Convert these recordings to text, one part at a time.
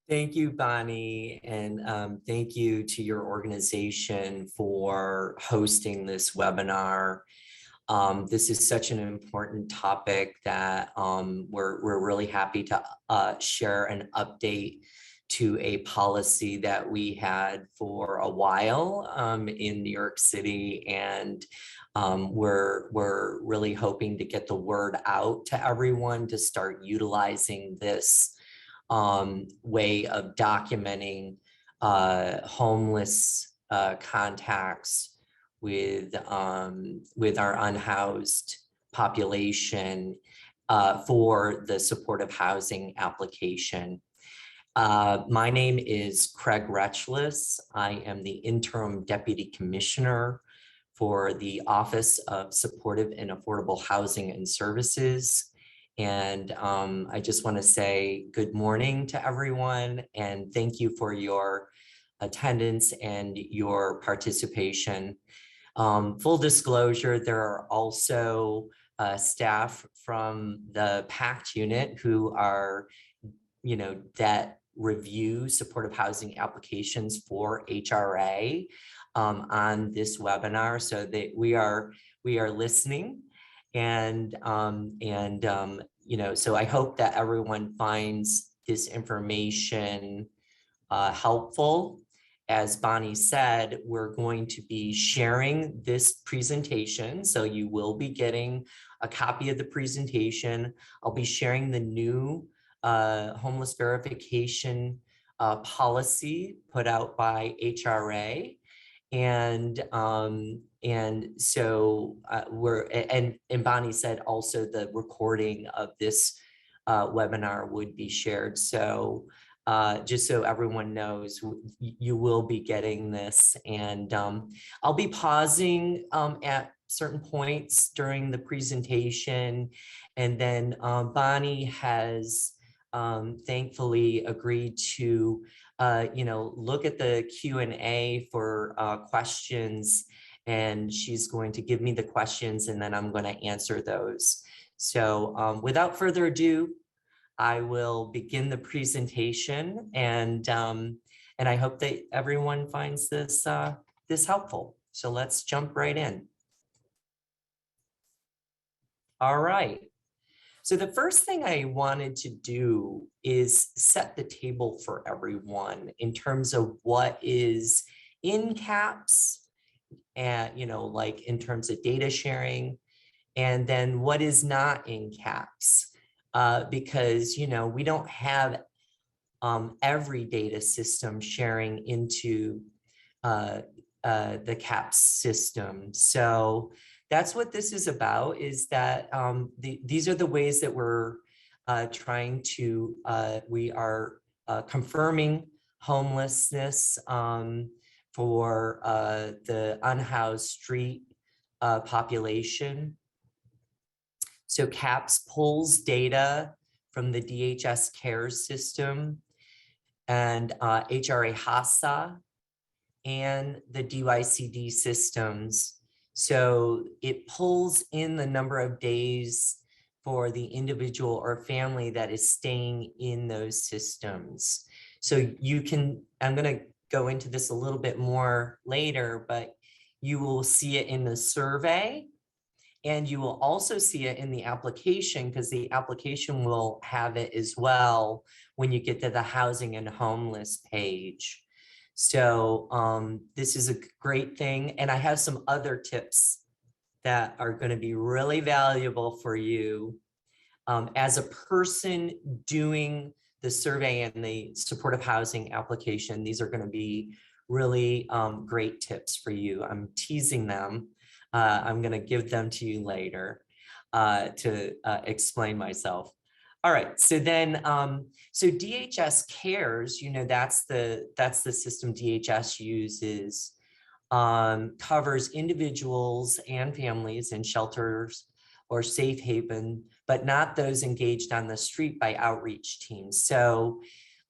Thank you, Bonnie, and thank you to your organization for hosting this webinar. This is such an important topic that we're really happy to share an update to a policy that we had for a while in New York City, and we're really hoping to get the word out to everyone to start utilizing this way of documenting homeless contacts with our unhoused population for the supportive housing application. My name is Craig Retchless. I am the interim deputy commissioner for the Office of Supportive and Affordable Housing and Services. And I just want to say good morning to everyone and thank you for your attendance and your participation. Full disclosure, there are also staff from the PACT unit who are, that review supportive housing applications for HRA on this webinar, so that we are listening. And so I hope that everyone finds this information helpful. As Bonnie said, we're going to be sharing this presentation, so you will be getting a copy of the presentation. I'll be sharing the new homeless verification policy put out by HRA. And so and Bonnie said also the recording of this webinar would be shared. So just so everyone knows, you will be getting this. And I'll be pausing at certain points during the presentation. And then Bonnie has thankfully agreed to look at the Q&A for questions, and she's going to give me the questions and then I'm going to answer those. So without further ado, I will begin the presentation, and I hope that everyone finds this this helpful. So let's jump right in. All right. So the first thing I wanted to do is set the table for everyone in terms of what is in CAPS and, like in terms of data sharing, and then what is not in CAPS. Because, we don't have every data system sharing into the CAPS system. So that's what this is about, is that these are the ways that we're trying to, we are confirming homelessness for the unhoused street population. So CAPS pulls data from the DHS CARES system and HRA HASA and the DYCD systems. So it pulls in the number of days for the individual or family that is staying in those systems. So you can, I'm going to go into this a little bit more later, but you will see it in the survey, and you will also see it in the application, because the application will have it as well when you get to the housing and homeless page. So this is a great thing. And I have some other tips that are going to be really valuable for you. As a person doing the survey and the supportive housing application, these are going to be really great tips for you. I'm teasing them. I'm going to give them to you later to explain myself. All right, so then, so DHS CARES, that's the system DHS uses, covers individuals and families in shelters or safe haven, but not those engaged on the street by outreach teams. So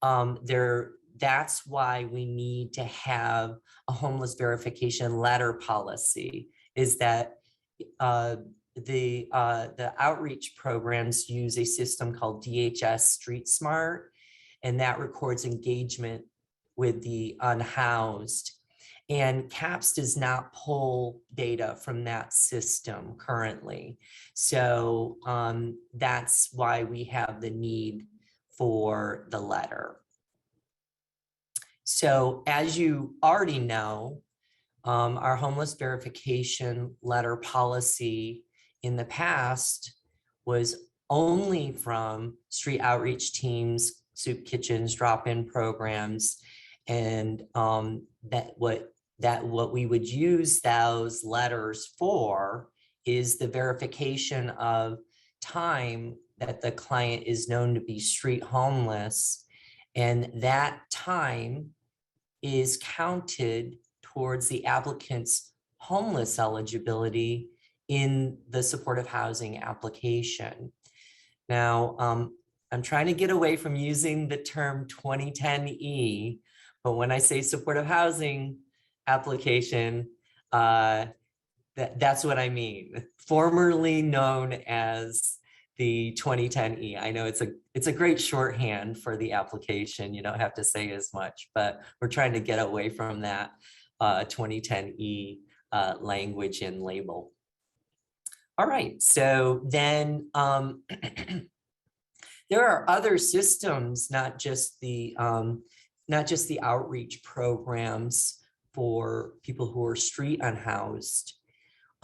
that's why we need to have a homeless verification letter policy, is that the outreach programs use a system called DHS Street Smart, and that records engagement with the unhoused. And CAPS does not pull data from that system currently. So that's why we have the need for the letter. So as you already know, our homeless verification letter policy in the past was only from street outreach teams, soup kitchens, drop-in programs, and what we would use those letters for is the verification of time that the client is known to be street homeless, and that time is counted towards the applicant's homeless eligibility in the supportive housing application. Now, I'm trying to get away from using the term 2010E, but when I say supportive housing application, that's what I mean. Formerly known as the 2010E. I know it's a great shorthand for the application. You don't have to say as much, but we're trying to get away from that 2010E language and label. All right, so then there are other systems, not just the outreach programs for people who are street unhoused,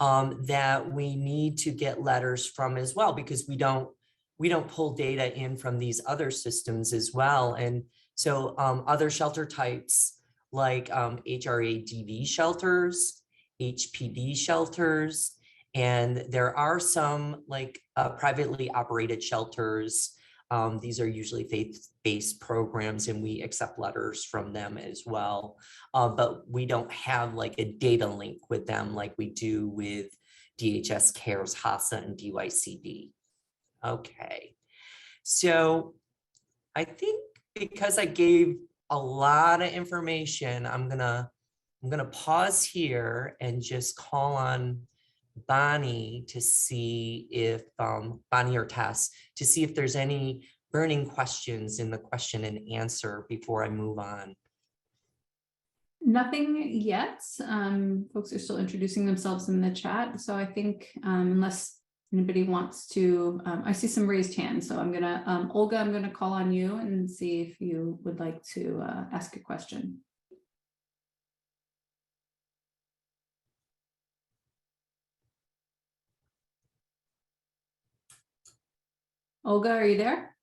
that we need to get letters from as well, because we don't pull data in from these other systems as well. And so other shelter types like HRA DV shelters, HPD shelters, and there are some like privately operated shelters. These are usually faith-based programs, and we accept letters from them as well. But we don't have like a data link with them like we do with DHS CARES, HASA, and DYCD. Okay, so I think because I gave a lot of information, I'm gonna pause here and just call on Bonnie to see if Bonnie or Tess to see if there's any burning questions in the question and answer before I move on. Nothing yet. Folks are still introducing themselves in the chat, so I think unless anybody wants to, I see some raised hands, so I'm gonna Olga, I'm gonna call on you and see if you would like to ask a question. Olga, are you there?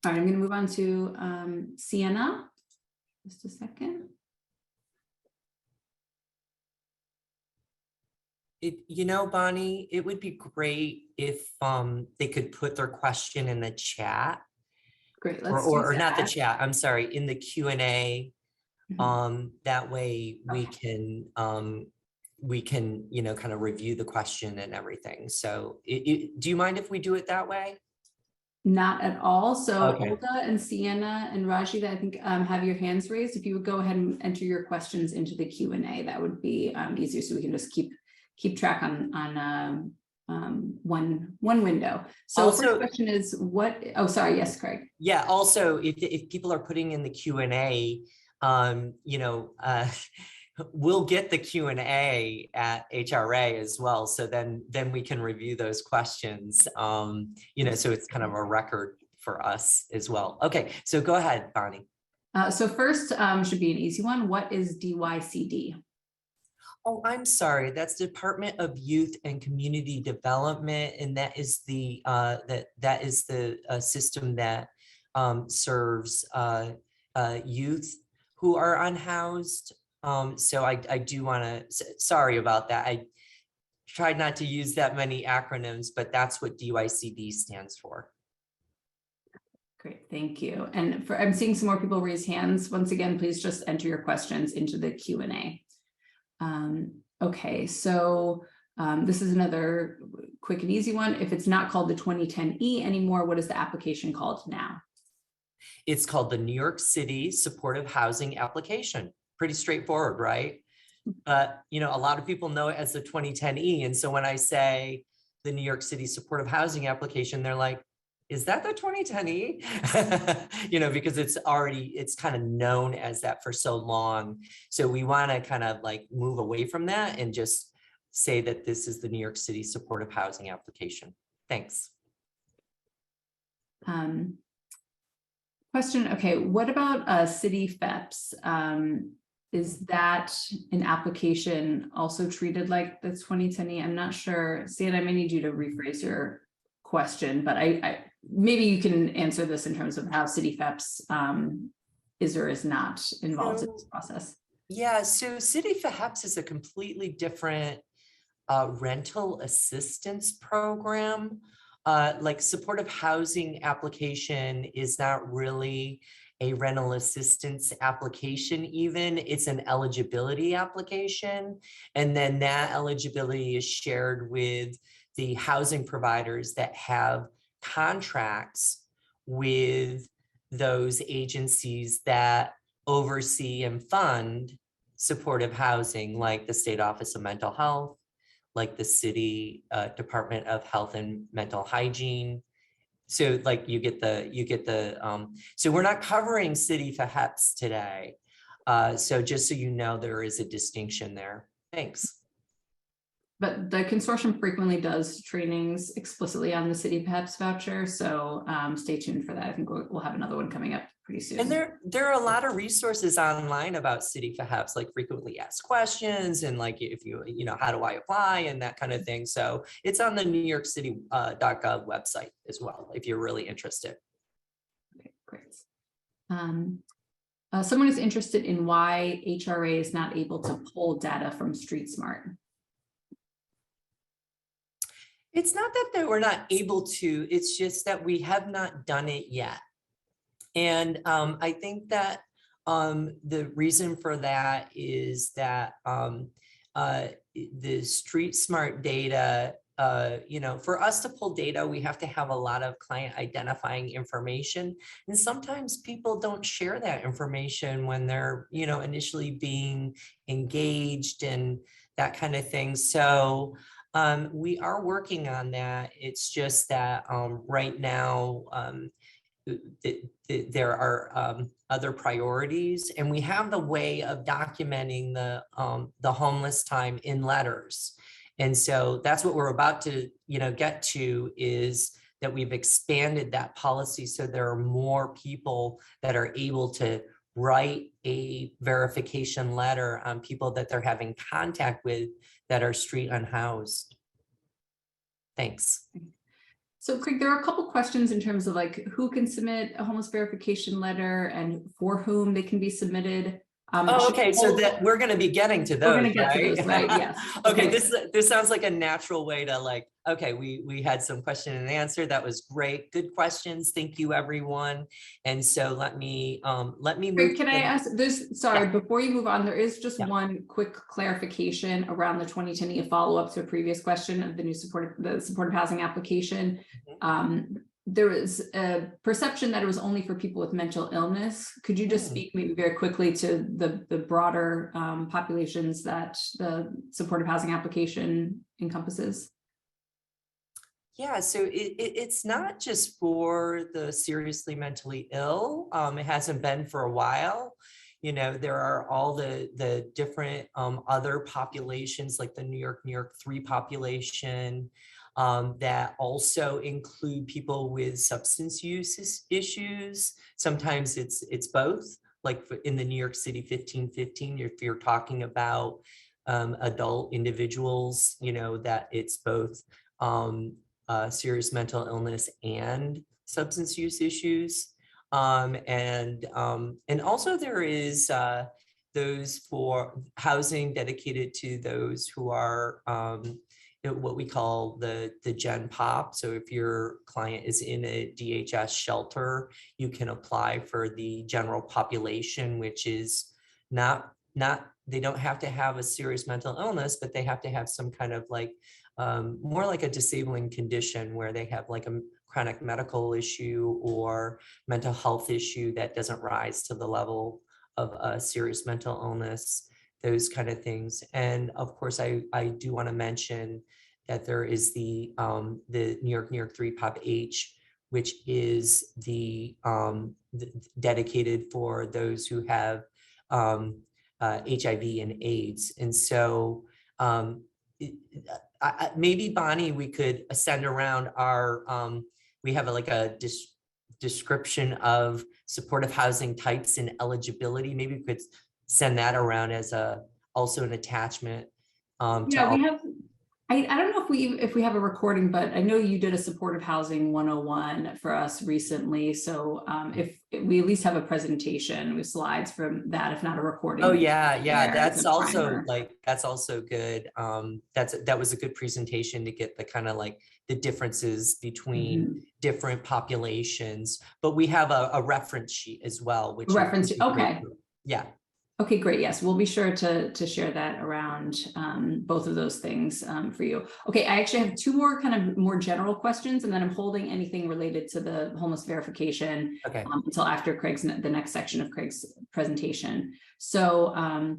All right, I'm going to move on to Sienna. Just a second. You know, Bonnie, it would be great if they could put their question in the chat. Great, or not the chat, I'm sorry, in the Q&A. Mm-hmm. That way we can you know, kind of review the question and everything. So do you mind if we do it that way? Not at all. So okay. Olga and Sienna and Raji, I think have your hands raised. If you would go ahead and enter your questions into the Q&A, that would be easier, so we can just keep track on one window. So also, first question is what, oh, sorry. Yes, Craig. Yeah. Also, if people are putting in the Q&A, you know, we'll get the Q&A at HRA as well. So then we can review those questions, you know, so it's kind of a record for us as well. Okay. So go ahead, Bonnie. So first should be an easy one. What is DYCD? Oh, I'm sorry. That's Department of Youth and Community Development, and that is the that is the system that serves youth who are unhoused. So I do want to. Sorry about that. I tried not to use that many acronyms, but that's what DYCD stands for. Great, thank you. And I'm seeing some more people raise hands. Once again, please just enter your questions into the Q&A. Okay, so this is another quick and easy one. If it's not called the 2010E anymore, what is the application called now? It's called the New York City Supportive Housing Application. Pretty straightforward, right? But you know, a lot of people know it as the 2010E. And so when I say the New York City Supportive Housing Application, they're like, is that the 2010E? Because it's kind of known as that for so long. So we want to kind of like move away from that and just say that this is the New York City Supportive Housing Application. Thanks. Question, okay, what about city FEPS? Is that an application also treated like the 2010E? I'm not sure. Stan, I may need you to rephrase your question, but I maybe you can answer this in terms of how city FEPS is or is not involved in this process. Yeah, so city FEPS is a completely different rental assistance program. Like supportive housing application is not really a rental assistance application even, it's an eligibility application. And then that eligibility is shared with the housing providers that have contracts with those agencies that oversee and fund supportive housing, like the State Office of Mental Health, like the City Department of Health and Mental Hygiene. So like you get the so we're not covering city FEPS today. So just so you know, there is a distinction there. Thanks. But the consortium frequently does trainings explicitly on the city FEPS voucher. So stay tuned for that. I think we'll have another one coming up pretty soon. And there are a lot of resources online about city FEPS, like frequently asked questions and like if how do I apply and that kind of thing. So it's on the New York City .gov website as well, if you're really interested. Okay, great. Someone is interested in why HRA is not able to pull data from StreetSmart. It's not that we're not able to, it's just that we have not done it yet. And I think that the reason for that is that the StreetSmart data, for us to pull data, we have to have a lot of client identifying information. And sometimes people don't share that information when they're, initially being engaged and that kind of thing. So we are working on that. It's just that right now, there are other priorities, and we have the way of documenting the homeless time in letters. And so that's what we're about to, get to, is that we've expanded that policy so there are more people that are able to write a verification letter on people that they're having contact with that are street unhoused. Thanks. So Craig, there are a couple questions in terms of like who can submit a homeless verification letter and for whom they can be submitted. Okay, so that we're going to be getting to those. We're going to get to those, right? Yes. Okay, this sounds like a natural way to like. Okay, we had some question and answer. That was great. Good questions. Thank you, everyone. And so let me move. Craig, can I ask this? Sorry, before you move on, there is just one quick clarification around the 2010, a follow-up to a previous question of the supportive housing application. There was a perception that it was only for people with mental illness. Could you just speak maybe very quickly to the broader populations that the supportive housing application encompasses? Yeah, so it's not just for the seriously mentally ill. It hasn't been for a while. There are all the different other populations, like the New York 3 population, that also include people with substance use issues. Sometimes it's both, like in the New York City 1515, if you're talking about adult individuals, that it's both serious mental illness and substance use issues. And also there is those for housing dedicated to those who are what we call the Gen Pop. So if your client is in a DHS shelter, you can apply for the general population, which is not they don't have to have a serious mental illness, but they have to have some kind of like more like a disabling condition where they have like a chronic medical issue or mental health issue that doesn't rise to the level of a serious mental illness, those kind of things. And of course, I do want to mention that there is the New York 3 Pop H, which is the dedicated for those who have HIV and AIDS. And so maybe Bonnie, we could send around our, we have like a description of supportive housing types and eligibility. Maybe we could send that around as also an attachment. Yeah, we have, I don't know if we have a recording, but I know you did a supportive housing 101 for us recently. So if we at least have a presentation with slides from that, if not a recording. Oh yeah, that's also primer. that's also good. That was a good presentation to get the kind of like the differences between different populations. But we have a reference sheet as well, which reference. Okay. Yeah. Okay, great. Yes, we'll be sure to share that around both of those things for you. Okay, I actually have two more kind of more general questions, and then I'm holding anything related to the homeless verification until after the next section of Craig's presentation. So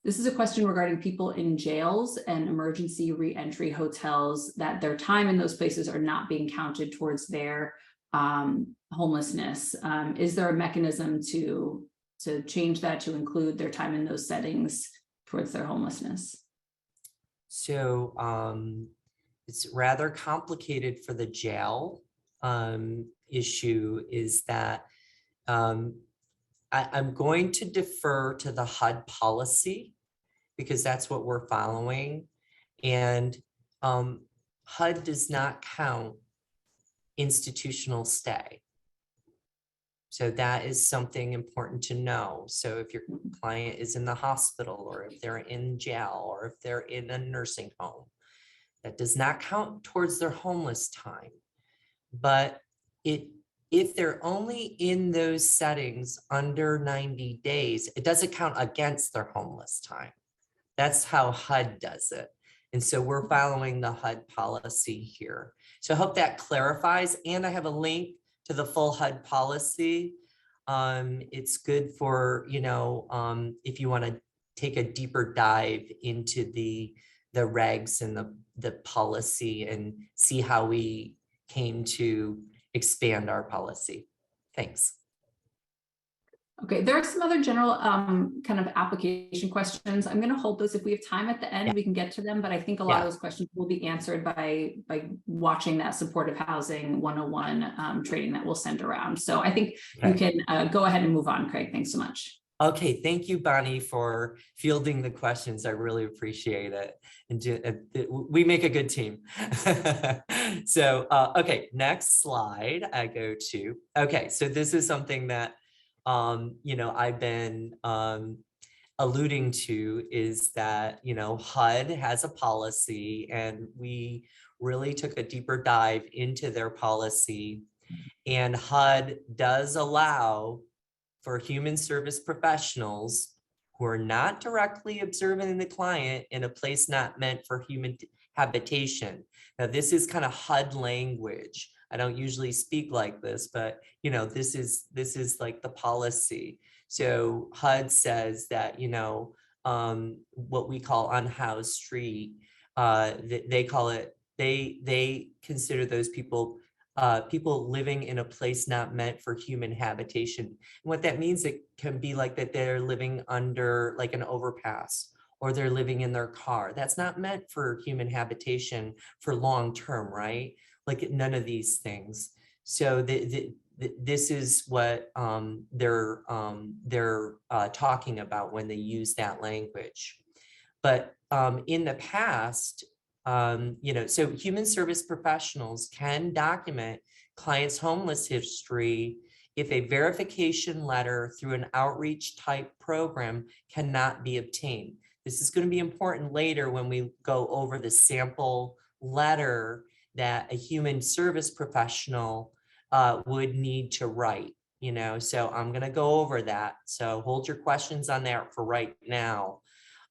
this is a question regarding people in jails and emergency re-entry hotels, that their time in those places are not being counted towards their homelessness. Is there a mechanism to change that to include their time in those settings towards their homelessness? So it's rather complicated for the jail issue, is that I'm going to defer to the HUD policy because that's what we're following. And HUD does not count institutional stay. So that is something important to know. So if your client is in the hospital, or if they're in jail, or if they're in a nursing home, that does not count towards their homeless time. But if they're only in those settings under 90 days, it doesn't count against their homeless time. That's how HUD does it. And so we're following the HUD policy here. So I hope that clarifies. And I have a link to the full HUD policy. It's good for, if you want to take a deeper dive into the regs and the policy and see how we came to expand our policy. Thanks. Okay, there are some other general kind of application questions. I'm going to hold those. If we have time at the end, we can get to them, but I think a lot of those questions will be answered by watching that supportive housing 101 training that we'll send around. So I think you can go ahead and move on, Craig. Thanks so much. Okay, thank you, Bonnie, for fielding the questions. I really appreciate it. And we make a good team. So, okay, next slide I go to. Okay, so this is something that I've been alluding to, is that, HUD has a policy, and we really took a deeper dive into their policy. And HUD does allow for human service professionals who are not directly observing the client in a place not meant for human habitation. Now, this is kind of HUD language. I don't usually speak like this, but this is like the policy. So HUD says that what we call unhoused street, they call it, they consider those people living in a place not meant for human habitation. And what that means, it can be like that they're living under like an overpass, or they're living in their car. That's not meant for human habitation for long term, right? Like none of these things. So this is what they're talking about when they use that language. But in the past, so human service professionals can document clients' homeless history if a verification letter through an outreach type program cannot be obtained. This is going to be important later when we go over the sample letter that a human service professional would need to write, so I'm going to go over that. So hold your questions on that for right now.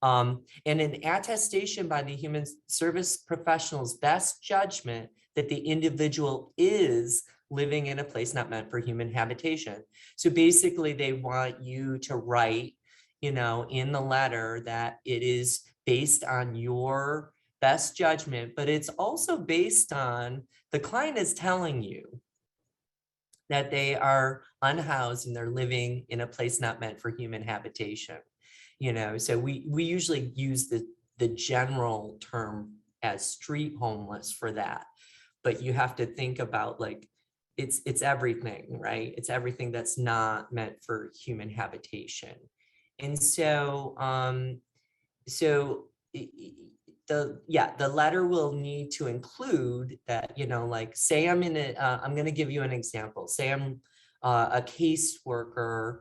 And an attestation by the human service professional's best judgment that the individual is living in a place not meant for human habitation. So basically they want you to write, in the letter that it is based on your best judgment, but it's also based on the client is telling you that they are unhoused and they're living in a place not meant for human habitation. So we usually use the general term as street homeless for that, but you have to think about like it's everything, right? It's everything that's not meant for human habitation. And so the letter will need to include that, like say I'm I'm going to give you an example. Say I'm a caseworker,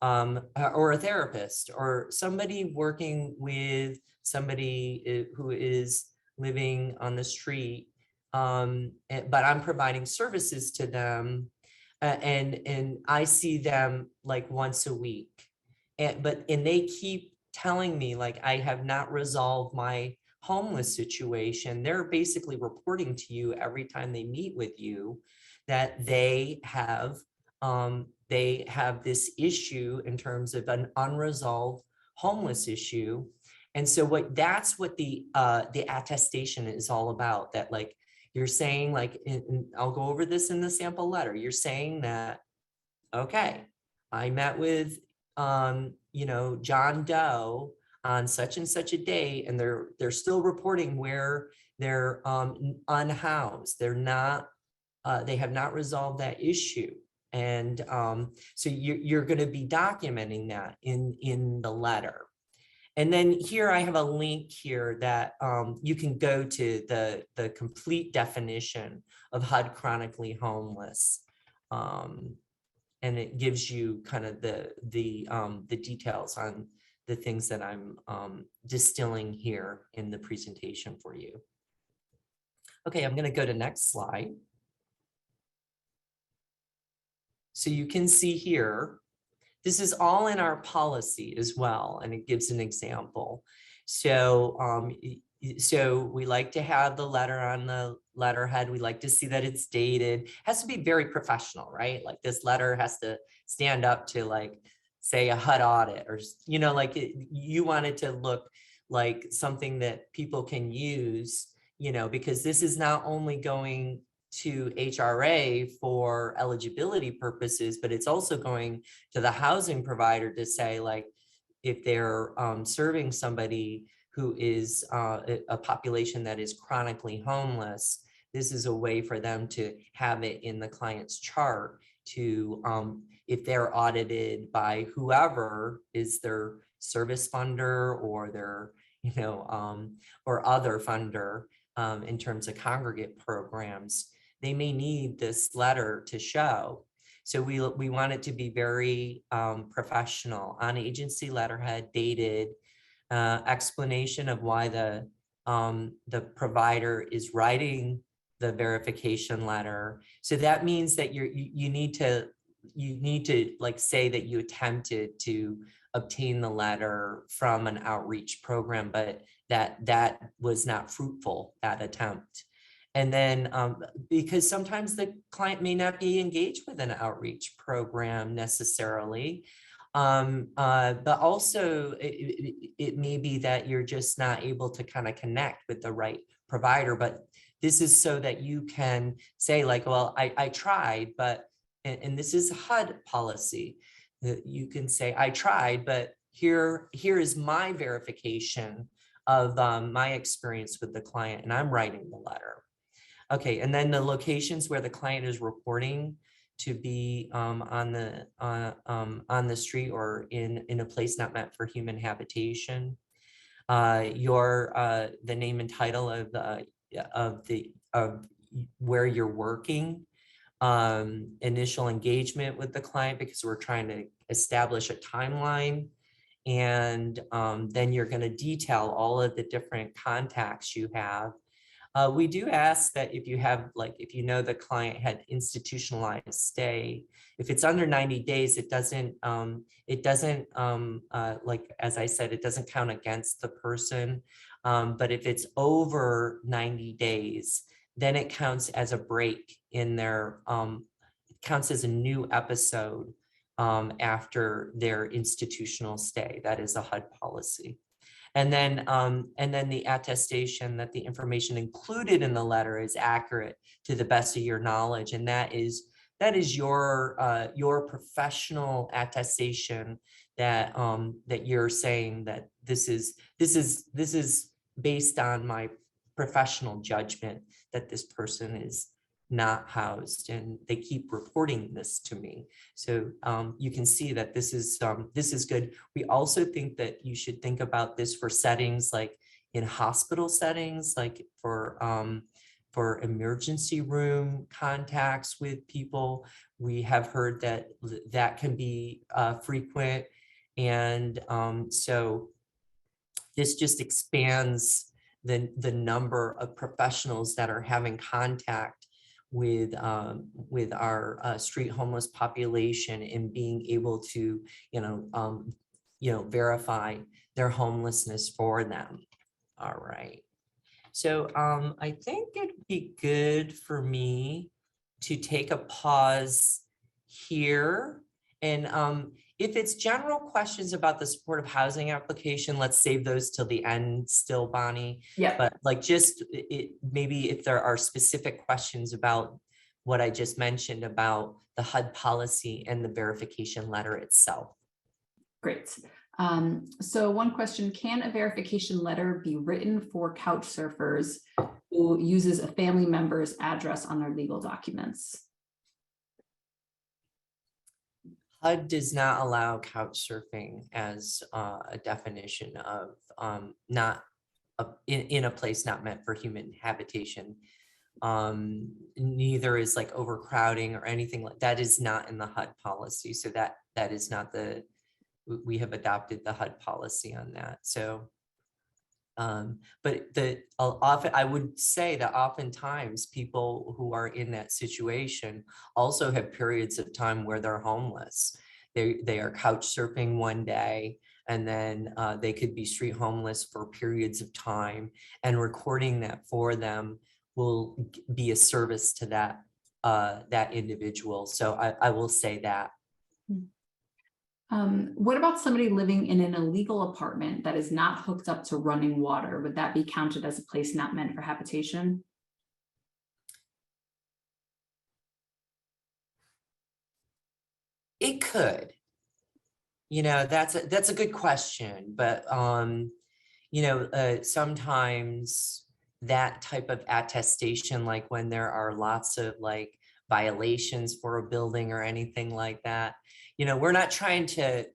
or a therapist, or somebody working with somebody who is living on the street, but I'm providing services to them, and I see them like once a week, and they keep telling me like I have not resolved my homeless situation. They're basically reporting to you every time they meet with you that they have this issue in terms of an unresolved homeless issue. And so that's what the attestation is all about. That like you're saying, like, and I'll go over this in the sample letter. You're saying that, okay, I met with John Doe on such and such a day, and they're still reporting where they're unhoused. They have not resolved that issue. And so you're going to be documenting that in the letter. And then here I have a link here that you can go to the complete definition of HUD chronically homeless. And it gives you kind of the details on the things that I'm distilling here in the presentation for you. Okay, I'm going to go to next slide. So you can see here, this is all in our policy as well, and it gives an example. So we like to have the letter on the letterhead. We like to see that it's dated. It has to be very professional, right? Like this letter has to stand up to like, say, a HUD audit, or, like you want it to look like something that people can use, because this is not only going to HRA for eligibility purposes, but it's also going to the housing provider to say, like, if they're serving somebody who is a population that is chronically homeless, this is a way for them to have it in the client's chart to, if they're audited by whoever is their service funder or their, or other funder in terms of congregate programs, they may need this letter to show. So we want it to be very professional, on agency letterhead, dated, explanation of why the provider is writing the verification letter. So that means that you need to like say that you attempted to obtain the letter from an outreach program, but that was not fruitful, that attempt. And then because sometimes the client may not be engaged with an outreach program necessarily, but also it may be that you're just not able to kind of connect with the right provider. But this is so that you can say like, well, I tried, but, and this is HUD policy, that you can say, I tried, but here is my verification of my experience with the client, and I'm writing the letter. Okay, and then the locations where the client is reporting to be on the street or in a place not meant for human habitation. The name and title of where you're working. Initial engagement with the client, because we're trying to establish a timeline. And then you're going to detail all of the different contacts you have. We do ask that if you have, like, if you know the client had institutionalized stay, if it's under 90 days, it doesn't, like, as I said, it doesn't count against the person. But if it's over 90 days, then it counts as a break in their, it counts as a new episode after their institutional stay. That is a HUD policy. And then the attestation that the information included in the letter is accurate to the best of your knowledge. And that is your professional attestation that that you're saying that this is based on my professional judgment that this person is not housed, and they keep reporting this to me. So you can see that this is good. We also think that you should think about this for settings like in hospital settings, like for emergency room contacts with people. We have heard that that can be frequent, and so this just expands the number of professionals that are having contact with our street homeless population, and being able to verify their homelessness for them. All right. So I think it'd be good for me to take a pause here. And if it's general questions about the supportive housing application, let's save those till the end still, Bonnie. Yeah. But like maybe if there are specific questions about what I just mentioned about the HUD policy and the verification letter itself. Great. So one question, can a verification letter be written for couch surfers who uses a family member's address on their legal documents? HUD does not allow couch surfing as a definition of in a place not meant for human habitation. Neither is like overcrowding or anything like that. Is not in the HUD policy. So that is not we have adopted the HUD policy on that. So, but I would say that oftentimes people who are in that situation also have periods of time where they're homeless. They are couch surfing one day, and then they could be street homeless for periods of time, and recording that for them will be a service to that individual. So I will say that. What about somebody living in an illegal apartment that is not hooked up to running water? Would that be counted as a place not meant for habitation? It could. That's a good question, but sometimes that type of attestation, like when there are lots of like violations for a building or anything like that, we're not trying to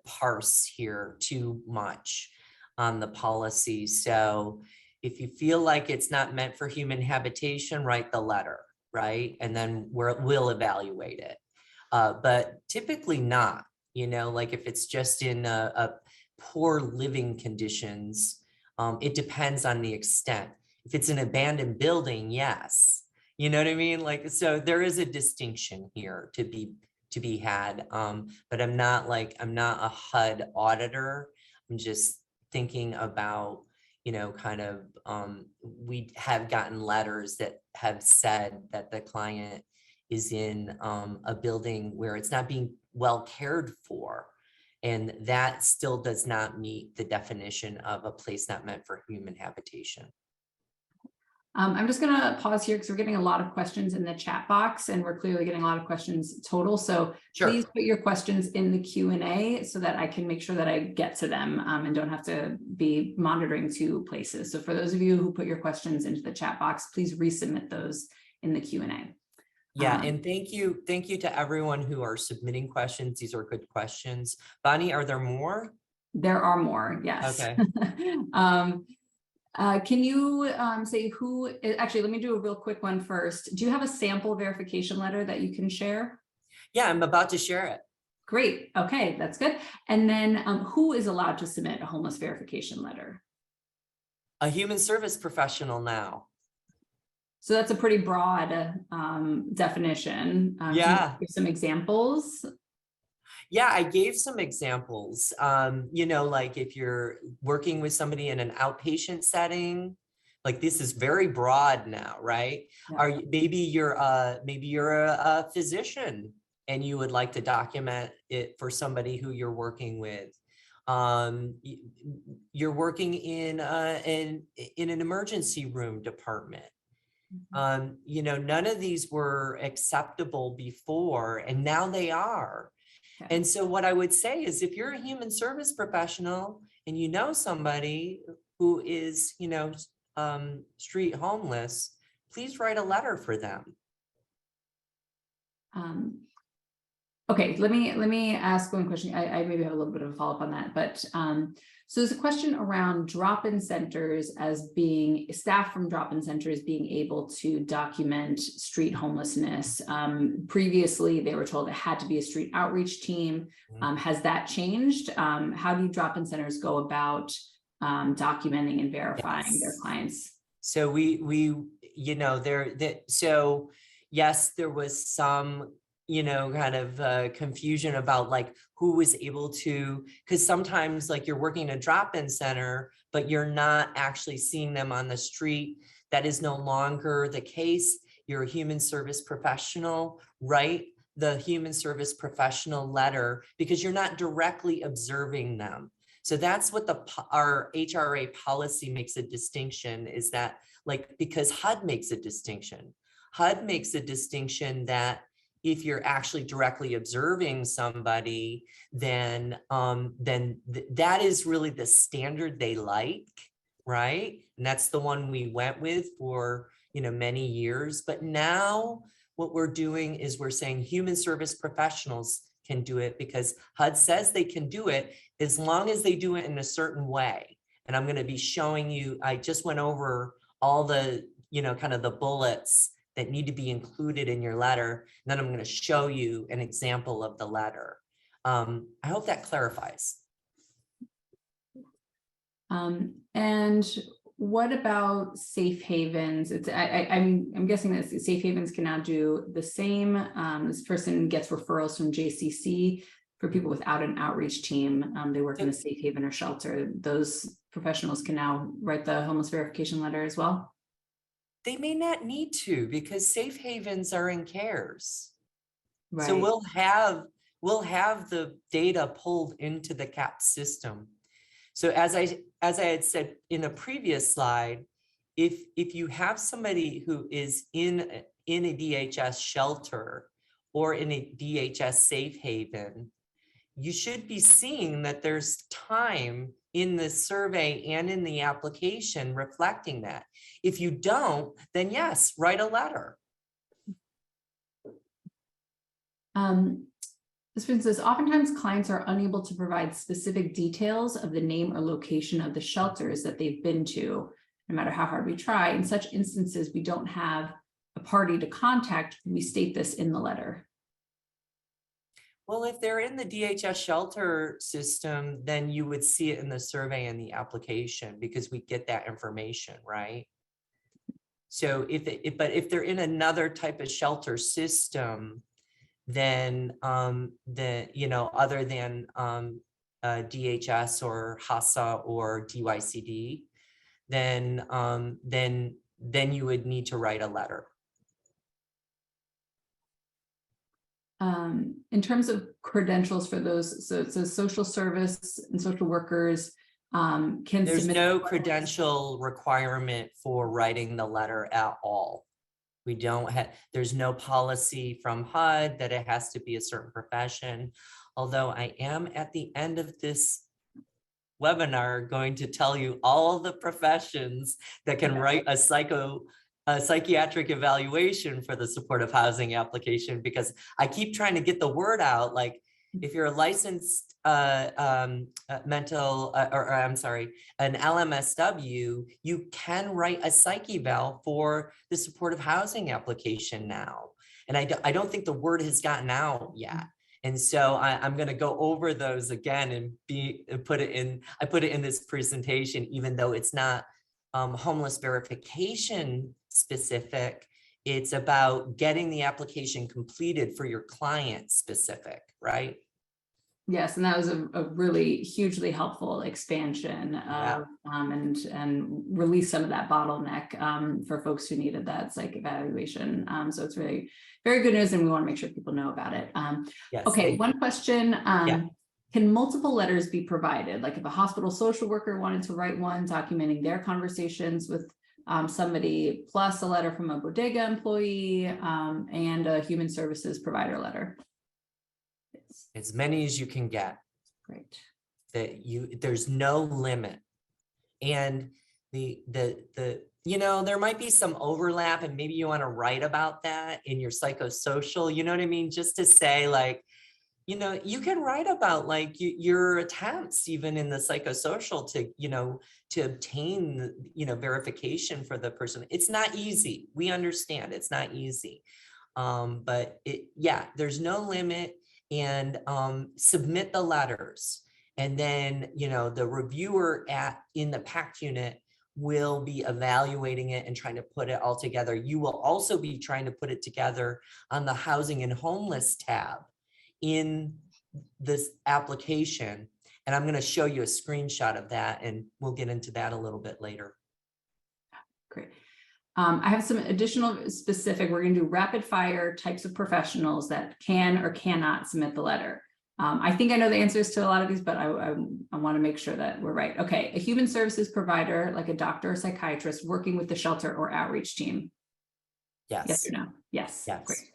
parse here too much on the policy. So if you feel like it's not meant for human habitation, write the letter, right? And then we'll evaluate it. But typically not, like if it's just in a poor living conditions, it depends on the extent. If it's an abandoned building, yes. You know what I mean? Like, so there is a distinction here to be had. But I'm not a HUD auditor. I'm just thinking about, we have gotten letters that have said that the client is in a building where it's not being well cared for. And that still does not meet the definition of a place not meant for human habitation. I'm just going to pause here because we're getting a lot of questions in the chat box, and we're clearly getting a lot of questions total. So Sure. Please put your questions in the Q&A so that I can make sure that I get to them and don't have to be monitoring two places. So for those of you who put your questions into the chat box, please resubmit those in the Q&A. Yeah, and thank you to everyone who are submitting questions. These are good questions. Bonnie, are there more? There are more, yes. Okay. Can you say who, actually, let me do a real quick one first. Do you have a sample verification letter that you can share? Yeah, I'm about to share it. Great, okay, that's good. And then who is allowed to submit a homeless verification letter? A human service professional now. So that's a pretty broad definition. Yeah. Can you give some examples? Yeah, I gave some examples. Like if you're working with somebody in an outpatient setting, like this is very broad now, right? Yeah. Maybe you're a physician and you would like to document it for somebody who you're working with. You're working in an emergency room department. You know, none of these were acceptable before, and now they are. Okay. And so what I would say is, if you're a human service professional and you know somebody who is, you know, street homeless, please write a letter for them. Okay, let me ask one question. I maybe have a little bit of a follow-up on that, but so there's a question around drop-in centers as being staff from drop-in centers being able to document street homelessness. Previously, they were told it had to be a street outreach team. Has that changed? How do drop-in centers go about documenting and verifying their clients? So we you know, so yes, there was some, you know, kind of confusion about like who was able to, because sometimes like you're working a drop-in center, but you're not actually seeing them on the street. That is no longer the case. You're a human service professional, right? The human service professional letter, because you're not directly observing them. So that's what our HRA policy makes a distinction, is that like, because HUD makes a distinction. HUD makes a distinction that if you're actually directly observing somebody, then that is really the standard they like, right? And that's the one we went with for, you know, many years. But now what we're doing is we're saying human service professionals can do it, because HUD says they can do it as long as they do it in a certain way. And I'm going to be showing you, I just went over all the, you know, kind of the bullets that need to be included in your letter. And then I'm going to show you an example of the letter. I hope that clarifies. And what about safe havens? It's I'm guessing that safe havens can now do the same. This person gets referrals from JCC for people without an outreach team. They work in a safe haven or shelter. Those professionals can now write the homeless verification letter as well. They may not need to, because safe havens are in cares. Right. So we'll have the data pulled into the CAP system. So as I had said in a previous slide, if you have somebody who is in a DHS shelter or in a DHS safe haven, you should be seeing that there's time in the survey and in the application reflecting that. If you don't, then yes, write a letter. This person says, oftentimes clients are unable to provide specific details of the name or location of the shelters that they've been to, no matter how hard we try. In such instances, we don't have a party to contact. We state this in the letter. Well, if they're in the DHS shelter system, then you would see it in the survey and the application, because we get that information, right? So but if they're in another type of shelter system, then you know, other than DHS or HASA or DYCD, then you would need to write a letter. In terms of credentials for those, so social service and social workers can There's submit. no credential requirement for writing the letter at all. We don't have, there's no policy from HUD that it has to be a certain profession. Although I am at the end of this webinar going to tell you all the professions that can write a psychiatric evaluation for the supportive housing application, because I keep trying to get the word out. Like, if you're a licensed mental, I'm sorry, an LMSW, you can write a psych eval for the supportive housing application now. And I don't think the word has gotten out yet. And so I'm going to go over those again and put it in this presentation, even though it's not homeless verification specific. It's about getting the application completed for your client specific, right? Yes, and that was a really hugely helpful expansion of, and release some of that bottleneck for folks who needed that psych evaluation. So it's really very good news, and we want to make sure people know about it. Yes, okay, one question. Can multiple letters be provided? Like if a hospital social worker wanted to write one documenting their conversations with somebody plus a letter from a bodega employee, and a human services provider letter. As many as you can get. Great. There's no limit. And there might be some overlap, and maybe you want to write about that in your psychosocial, you know what I mean? Just to say, like, you can write about like your attempts even in the psychosocial to obtain, verification for the person. It's not easy. We understand it's not easy. But there's no limit, and submit the letters. And then, the reviewer in the PACT unit will be evaluating it and trying to put it all together. You will also be trying to put it together on the housing and homeless tab in this application. And I'm going to show you a screenshot of that, and we'll get into that a little bit later. Great. I have some additional specific, we're going to do rapid fire types of professionals that can or cannot submit the letter. I think I know the answers to a lot of these, but I want to make sure that we're right. Okay, a human services provider, like a doctor or psychiatrist working with the shelter or outreach team. Yes. Yes or no? Yes. Yes. Great.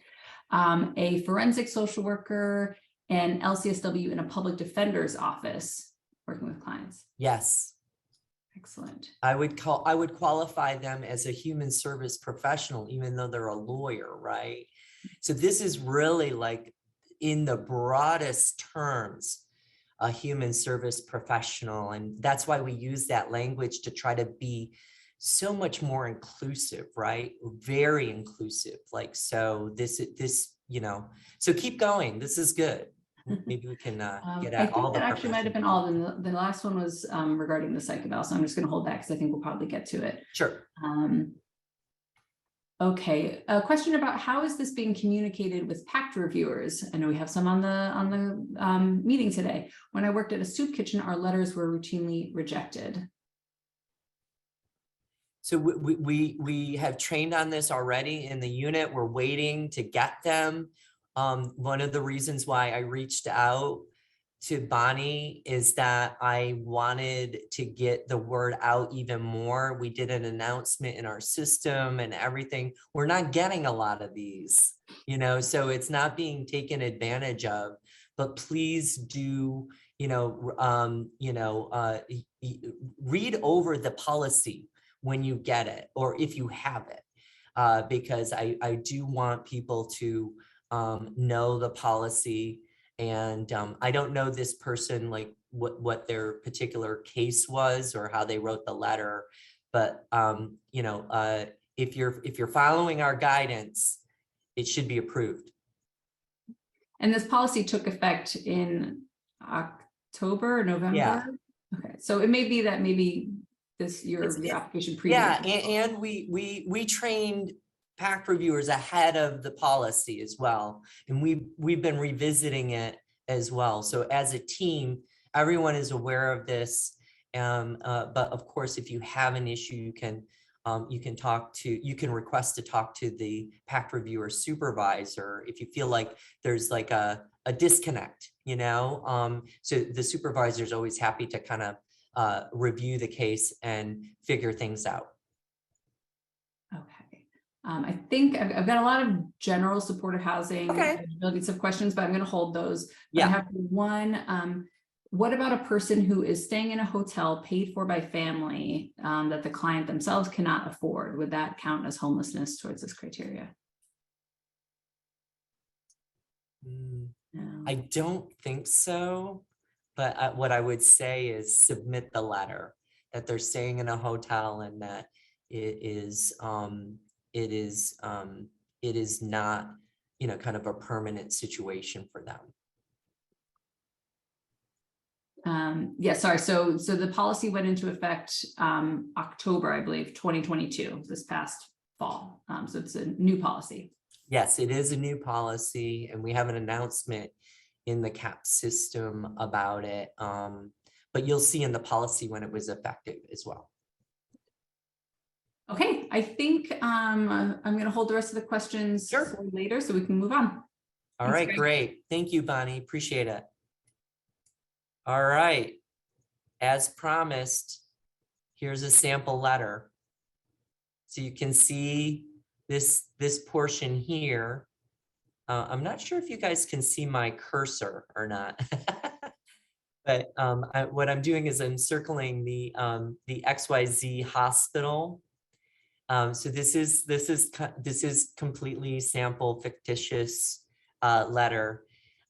A forensic social worker and LCSW in a public defender's office working with clients. Yes. Excellent. I would qualify them as a human service professional, even though they're a lawyer, right? So this is really like, in the broadest terms, a human service professional. And that's why we use that language to try to be so much more inclusive, right? Very inclusive. Like, so so keep going. This is good. Maybe we can get at all the. That actually might have been all. The last one was regarding the psych eval. So I'm just going to hold that because I think we'll probably get to it. Sure. Okay, a question about how is this being communicated with PACT reviewers? I know we have some on the meeting today. When I worked at a soup kitchen, our letters were routinely rejected. So we have trained on this already in the unit. We're waiting to get them. One of the reasons why I reached out to Bonnie is that I wanted to get the word out even more. We did an announcement in our system and everything. We're not getting a lot of these, so it's not being taken advantage of. But please do, read over the policy when you get it, or if you have it, because I do want people to know the policy. And I don't know this person, like what their particular case was or how they wrote the letter, but if you're following our guidance, it should be approved. And this policy took effect in October or November. Yeah. Okay, so it may be that your application previous. Yeah, and we trained PACT reviewers ahead of the policy as well, and we've been revisiting it as well. So as a team, everyone is aware of this, but of course, if you have an issue, you can request to talk to the PACT reviewer supervisor if you feel like there's like a disconnect, so the supervisor is always happy to kind of review the case and figure things out. Okay. I think I've got a lot of general supportive housing eligibility of questions, but I'm going to hold those. Yeah. I have one. What about a person who is staying in a hotel paid for by family that the client themselves cannot afford? Would that count as homelessness towards this criteria? No. I don't think so, but what I would say is submit the letter that they're staying in a hotel and that it is not, kind of a permanent situation for them. Yeah, sorry. So the policy went into effect October, I believe, 2022, this past fall. So it's a new policy. Yes, it is a new policy, and we have an announcement in the CAP system about it. But you'll see in the policy when it was effective as well. Okay, I think I'm going to hold the rest of the questions for later so we can move on. All right, great. Thank you, Bonnie. Appreciate it. All right. As promised, here's a sample letter. So you can see this portion here. I'm not sure if you guys can see my cursor or not. But what I'm doing is I'm circling the XYZ hospital. So this is completely sample fictitious letter,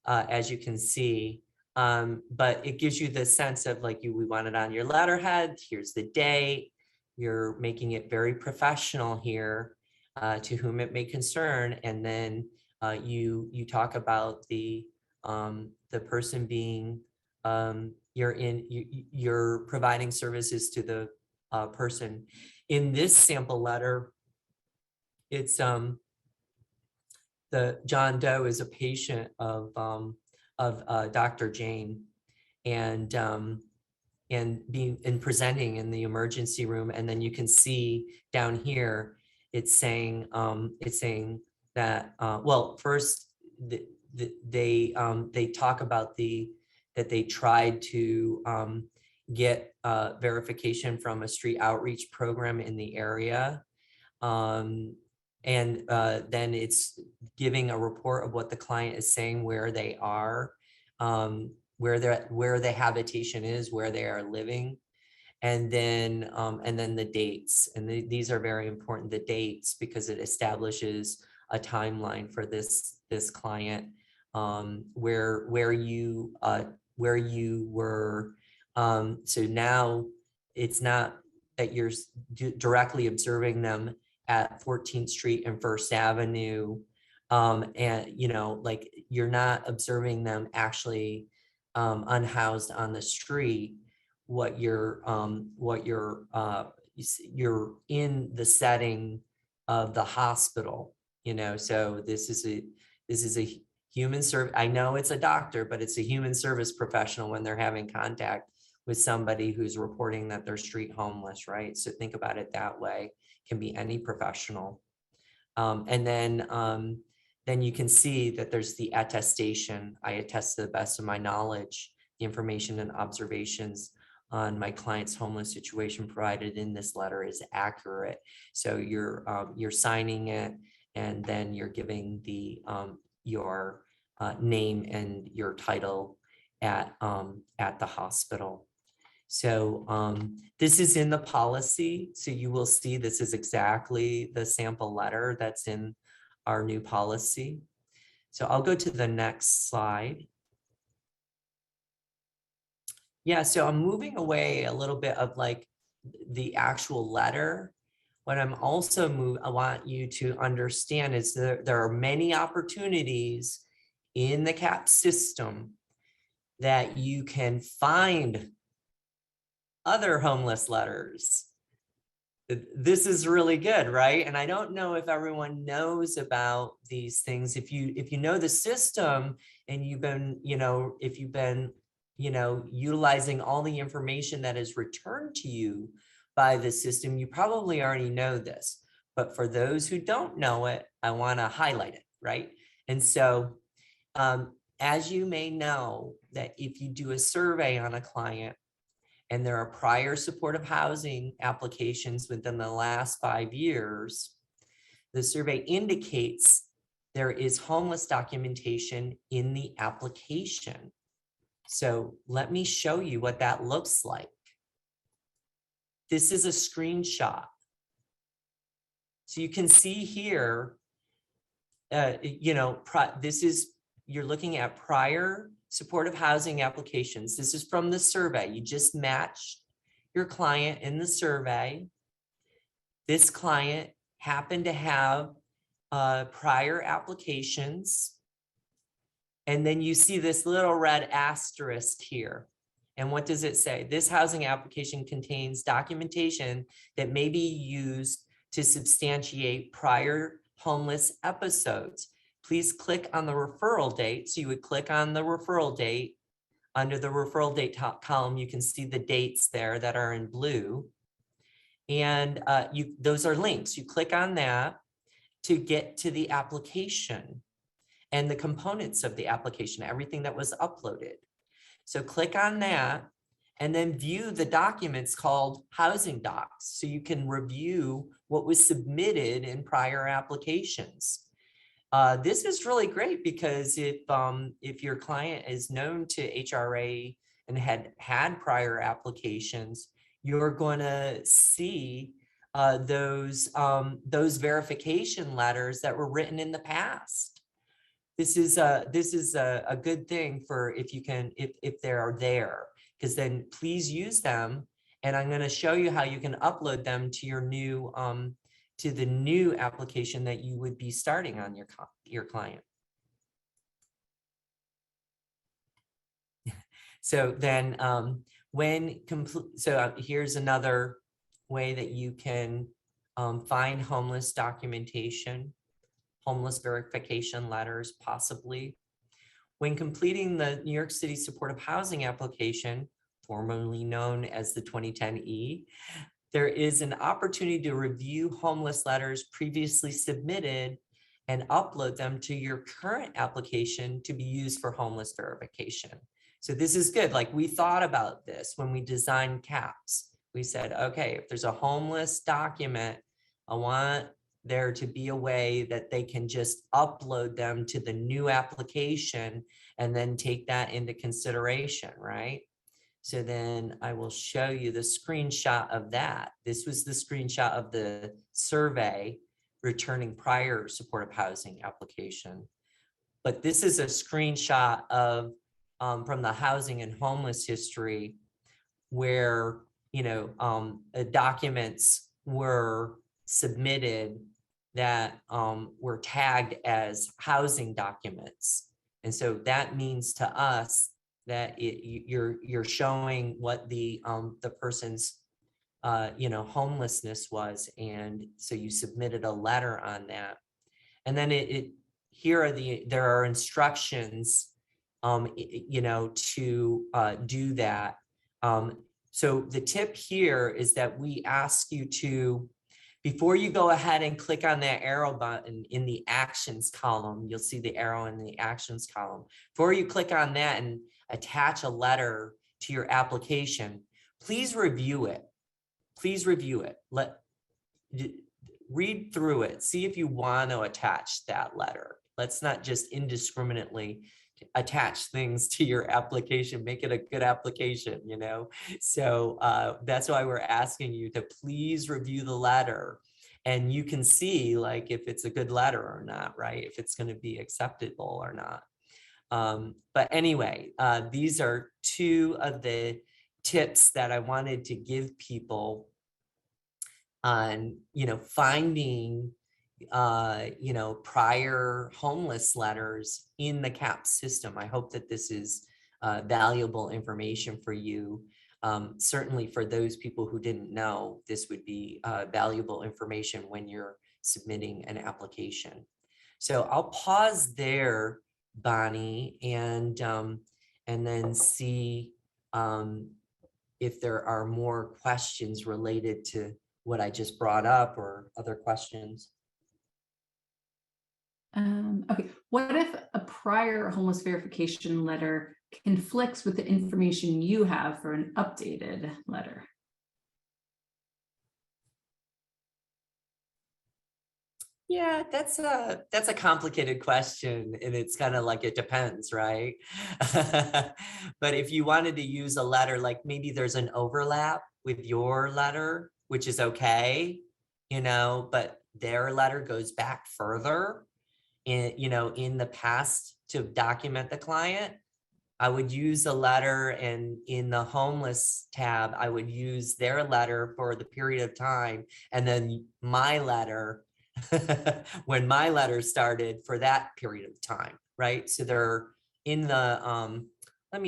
as you can see. But it gives you the sense of like we want it on your letterhead. Here's the date. You're making it very professional here, to whom it may concern, and then you talk about the person being you're providing services to the person. In this sample letter, it's the John Doe is a patient of Dr. Jane, and presenting in the emergency room, and then you can see down here it's saying that well, first they talk about that they tried to get verification from a street outreach program in the area. And then it's giving a report of what the client is saying, where they are, where the habitation is, where they are living. And then the dates. And these are very important, the dates, because it establishes a timeline for this client, where you were. So now it's not that you're directly observing them at 14th Street and First Avenue, and like you're not observing them actually unhoused on the street. You're in the setting of the hospital, so this is a human service. I know it's a doctor, but it's a human service professional when they're having contact with somebody who's reporting that they're street homeless, right? So think about it that way. It can be any professional. And then you can see that there's the attestation. I attest to the best of my knowledge, the information and observations on my client's homeless situation provided in this letter is accurate. So you're signing it, and then you're giving your name and your title at the hospital. So this is in the policy. So you will see this is exactly the sample letter that's in our new policy. So I'll go to the next slide. Yeah, so I'm moving away a little bit of like the actual letter. What I'm also I want you to understand is there are many opportunities in the CAP system that you can find other homeless letters. This is really good, right? And I don't know if everyone knows about these things. If you know the system and you've been, if you've been, utilizing all the information that is returned to you by the system, you probably already know this. But for those who don't know it, I want to highlight it, right? And so, as you may know, that if you do a survey on a client, and there are prior supportive housing applications within the last 5 years, the survey indicates there is homeless documentation in the application. So let me show you what that looks like. This is a screenshot. So you can see here, you're looking at prior supportive housing applications. This is from the survey. You just matched your client in the survey. This client happened to have prior applications. And then you see this little red asterisk here. And what does it say? This housing application contains documentation that may be used to substantiate prior homeless episodes. Please click on the referral date. So you would click on the referral date. Under the referral date column, you can see the dates there that are in blue. And those are links. You click on that to get to the application and the components of the application, everything that was uploaded. So click on that, and then view the documents called housing docs. So you can review what was submitted in prior applications. This is really great because if your client is known to HRA and had prior applications, you're going to see those verification letters that were written in the past. This is a good thing for if they are there, because then please use them. And I'm going to show you how you can upload them to your new to the new application that you would be starting on your client. So then here's another way that you can find homeless documentation, homeless verification letters, possibly. When completing the New York City Supportive Housing Application, formerly known as the 2010E, there is an opportunity to review homeless letters previously submitted and upload them to your current application to be used for homeless verification. So this is good. Like, we thought about this when we designed CAPS. We said, okay, if there's a homeless document, I want there to be a way that they can just upload them to the new application and then take that into consideration, right? So then I will show you the screenshot of that. This was the screenshot of the survey returning prior supportive housing application. But this is a screenshot of from the housing and homeless history where, documents were submitted that were tagged as housing documents. And so that means to us that you're showing what the person's homelessness was, and so you submitted a letter on that. And then there are instructions to do that. So the tip here is that we ask you to, before you go ahead and click on that arrow button in the actions column, you'll see the arrow in the actions column. Before you click on that and attach a letter to your application, please review it. Please review it. Read through it. See if you want to attach that letter. Let's not just indiscriminately attach things to your application. Make it a good application, So that's why we're asking you to please review the letter, and you can see like if it's a good letter or not, right? If it's going to be acceptable or not. But anyway, these are two of the tips that I wanted to give people on, finding prior homeless letters in the CAP system. I hope that this is valuable information for you. Certainly for those people who didn't know, this would be valuable information when you're submitting an application. So I'll pause there, Bonnie, and then see if there are more questions related to what I just brought up or other questions. Okay, what if a prior homeless verification letter conflicts with the information you have for an updated letter? Yeah, that's a complicated question, and it's kind of like it depends, right? But if you wanted to use a letter, like maybe there's an overlap with your letter, which is okay, but their letter goes back further in the past to document the client, I would use a letter, and in the homeless tab, I would use their letter for the period of time, and then my letter when my letter started for that period of time, right? So they're in the, let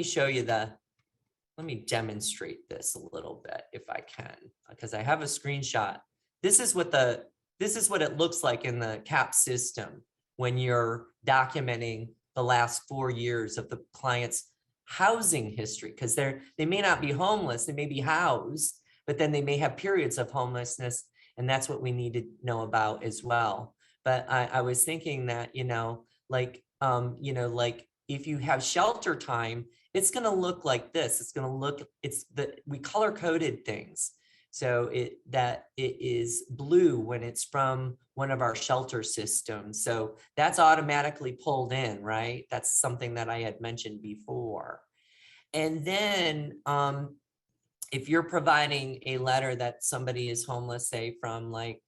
me demonstrate this a little bit if I can, because I have a screenshot. This is what it looks like in the CAP system when you're documenting the last 4 years of the client's housing history, because they may not be homeless, they may be housed, but then they may have periods of homelessness, and that's what we need to know about as well. But I was thinking that, like if you have shelter time it's going to look like this. It's going to look, we color coded things. So that it is blue when it's from one of our shelter systems. So that's automatically pulled in, right? That's something that I had mentioned before. And then if you're providing a letter that somebody is homeless, say from like,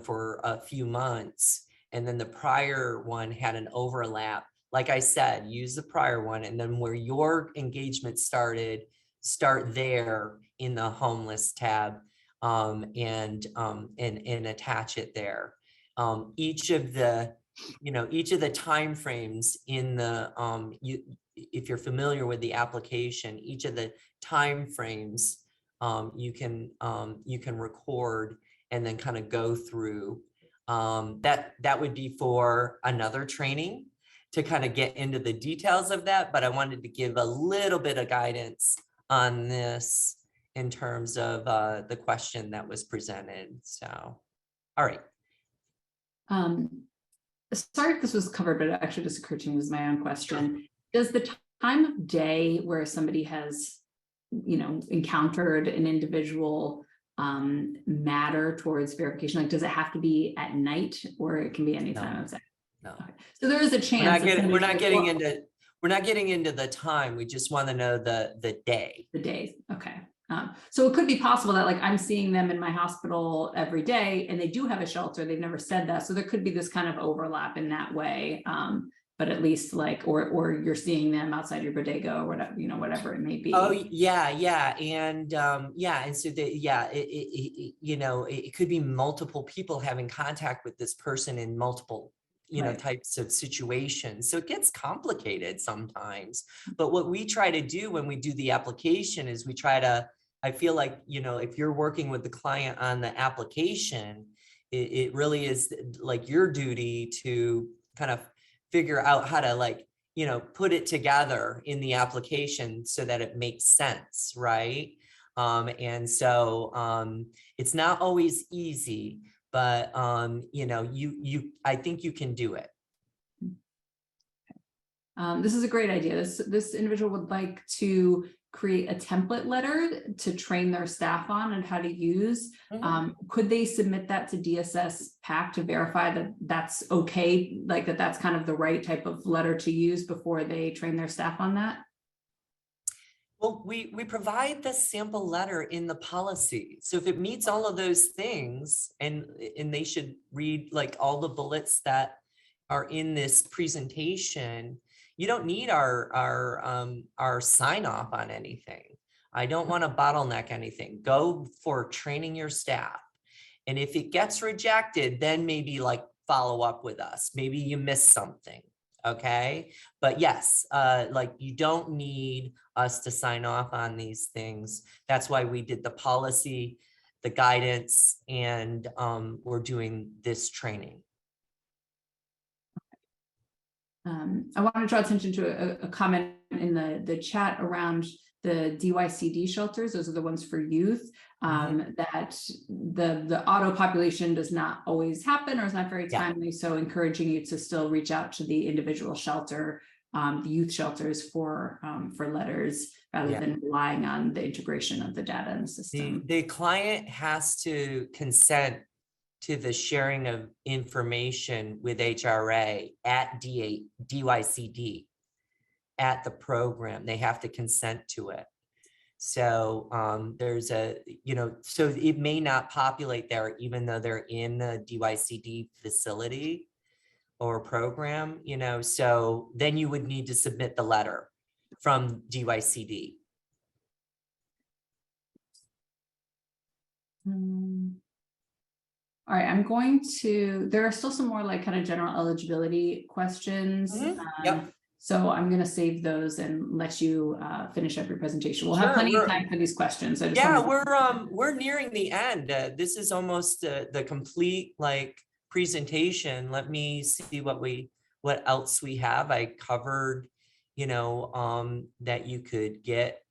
for a few months, and then the prior one had an overlap, like I said, use the prior one, and then where your engagement started, start there in the homeless tab, and attach it there. Each of the timeframes in the if you're familiar with the application, each of the timeframes you can record and then kind of go through. That would be for another training to kind of get into the details of that, but I wanted to give a little bit of guidance on this in terms of the question that was presented. So, all right. Sorry if this was covered, but it actually just occurred to me as my own question. Does the time of day where somebody has, encountered an individual matter towards verification? Like, does it have to be at night, or it can be any time of day? No. Okay. So there is a chance. We're not getting into the time. We just want to know the day. The days. Okay. So it could be possible that, like, I'm seeing them in my hospital every day and they do have a shelter. They've never said that. So there could be this kind of overlap in that way. But at least like, or you're seeing them outside your bodega or whatever, whatever it may be. Oh yeah. And and so it could be multiple people having contact with this person in multiple Right. types of situations. So it gets complicated sometimes. But what we try to do when we do the application is I feel like, if you're working with the client on the application, it really is like your duty to kind of figure out how to put it together in the application so that it makes sense, right? And so it's not always easy, but I think you can do it. This is a great idea. This individual would like to create a template letter to train their staff on and how to use. Could they submit that to DSS PAC to verify that that's okay, like that's kind of the right type of letter to use before they train their staff on that? Well, we provide the sample letter in the policy. So if it meets all of those things, and they should read like all the bullets that are in this presentation, you don't need our sign off on anything. I don't want to bottleneck anything. Go for training your staff. And if it gets rejected, then maybe like follow up with us. Maybe you missed something. Okay. But yes, like you don't need us to sign off on these things. That's why we did the policy, the guidance, and we're doing this training. I want to draw attention to a comment in the chat around the DYCD shelters. Those are the ones for youth, that the auto population does not always happen or is not very timely. So encouraging you to still reach out to the individual shelter, the youth shelters for letters rather than relying on the integration of the data in the system. The client has to consent to the sharing of information with HRA at DYCD, at the program. They have to consent to it. So there's so it may not populate there even though they're in the DYCD facility or program, so then you would need to submit the letter from DYCD. All right, there are still some more like kind of general eligibility questions. So I'm going to save those and let you finish up your presentation. We'll have plenty of time for these questions. We're nearing the end. This is almost the complete presentation. Let me see what else we have. I covered, that you could get,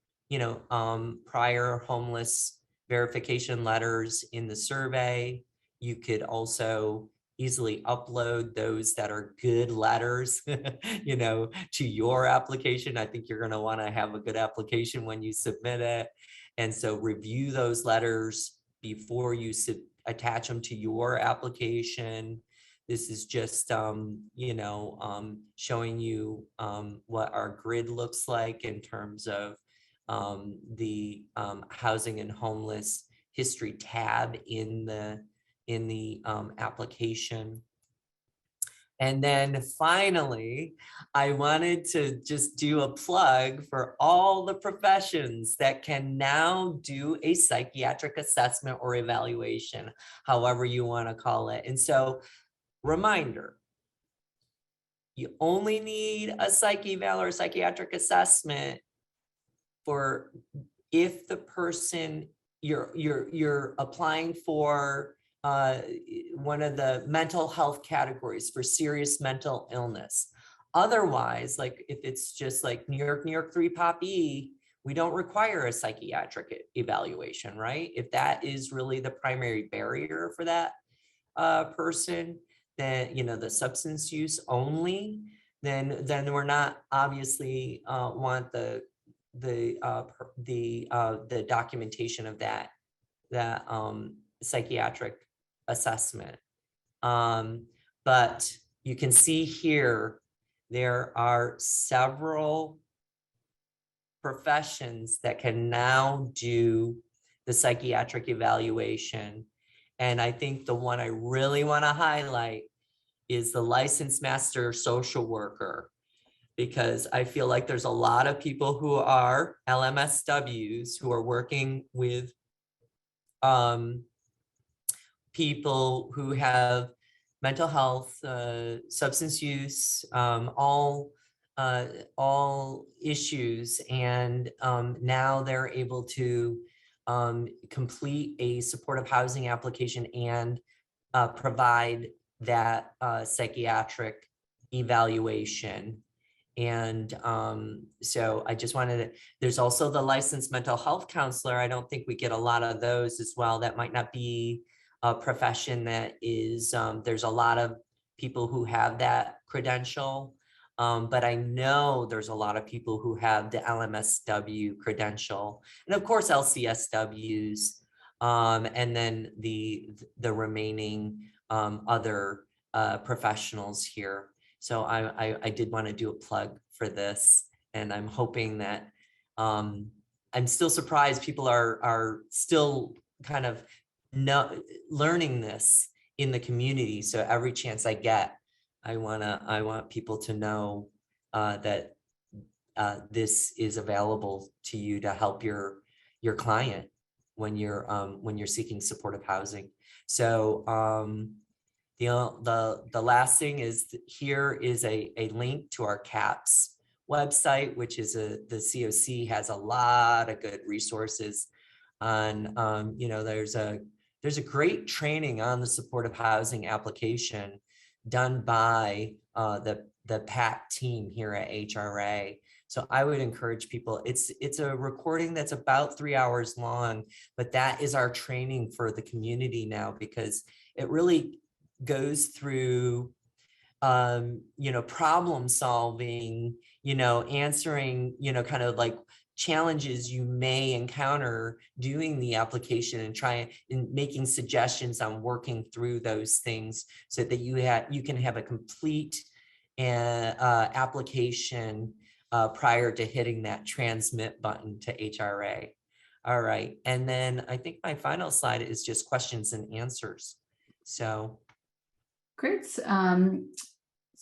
prior homeless verification letters in the survey. You could also easily upload those that are good letters, you know, to your application. I think you're going to want to have a good application when you submit it. And so review those letters before you attach them to your application. This is just, you know, showing you what our grid looks like in terms of the housing and homeless history tab in the application. And then finally, I wanted to just do a plug for all the professions that can now do a psychiatric assessment or evaluation, however you want to call it. And so, reminder, you only need a psych eval or a psychiatric assessment for if the person you're applying for one of the mental health categories for serious mental illness. Otherwise, like if it's just like New York 3 Pop E, we don't require a psychiatric evaluation, right? If that is really the primary barrier for that person, then, you know, the substance use only, then we're not obviously want the documentation of that psychiatric assessment. But you can see here, there are several professions that can now do the psychiatric evaluation. And I think the one I really want to highlight is the licensed master social worker, because I feel like there's a lot of people who are LMSWs who are working with people who have mental health, substance use, all issues, and now they're able to complete a supportive housing application and provide that psychiatric evaluation. And so I just wanted to, there's also the licensed mental health counselor. I don't think we get a lot of those as well. That might not be a profession that is, there's a lot of people who have that credential. But I know there's a lot of people who have the LMSW credential, and of course LCSWs, and then the remaining other professionals here. So I did want to do a plug for this, and I'm hoping that I'm still surprised people are still kind of learning this in the community. So every chance I get, I want people to know that this is available to you to help your client when you're seeking supportive housing. So the last thing is here is a link to our CAPS website, which is the COC has a lot of good resources on, you know, there's a great training on the supportive housing application done by the PAC team here at HRA. So I would encourage people, it's a recording that's about 3 hours long, but that is our training for the community now, because it really goes through, you know, problem solving, you know, answering, you know, kind of like challenges you may encounter doing the application, and trying and making suggestions on working through those things so that you can have a complete application prior to hitting that transmit button to HRA. All right, and then I think my final slide is just questions and answers. So great. So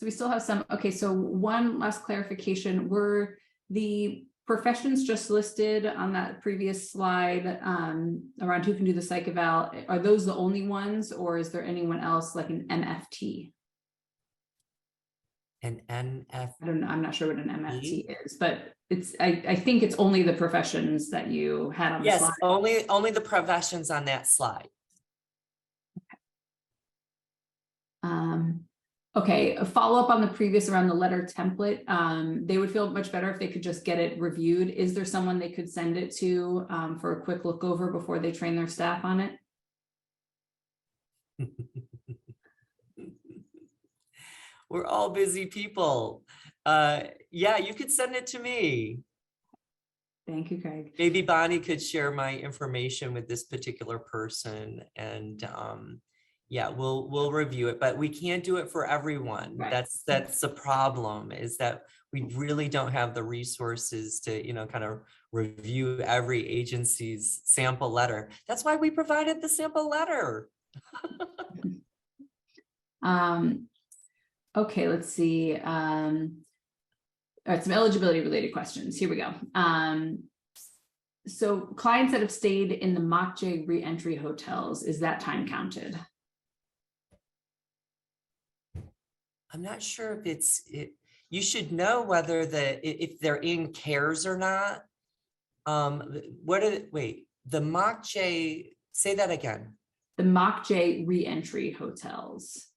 we still have some. Okay, so one last clarification: were the professions just listed on that previous slide around who can do the psych eval, are those the only ones, or is there anyone else like an MFT? An NF? I don't know. I'm not sure what an MFT is, but it's. I think it's only the professions that you had on the slide. Yes, only the professions on that slide. Okay, a follow-up on the previous around the letter template. They would feel much better if they could just get it reviewed. Is there someone they could send it to for a quick look over before they train their staff on it? We're all busy people. Yeah, you could send it to me. Thank you, Craig. Maybe Bonnie could share my information with this particular person, and yeah, we'll review it, but we can't do it for everyone. Right. That's the problem, is that we really don't have the resources to, kind of review every agency's sample letter. That's why we provided the sample letter. Okay, let's see. All right, some eligibility related questions. Here we go. So clients that have stayed in the Mock-J re-entry hotels, is that time counted? I'm not sure if you should know whether if they're in CARES or not. Wait, the Mock-J, say that again. The Mock-J re-entry hotels.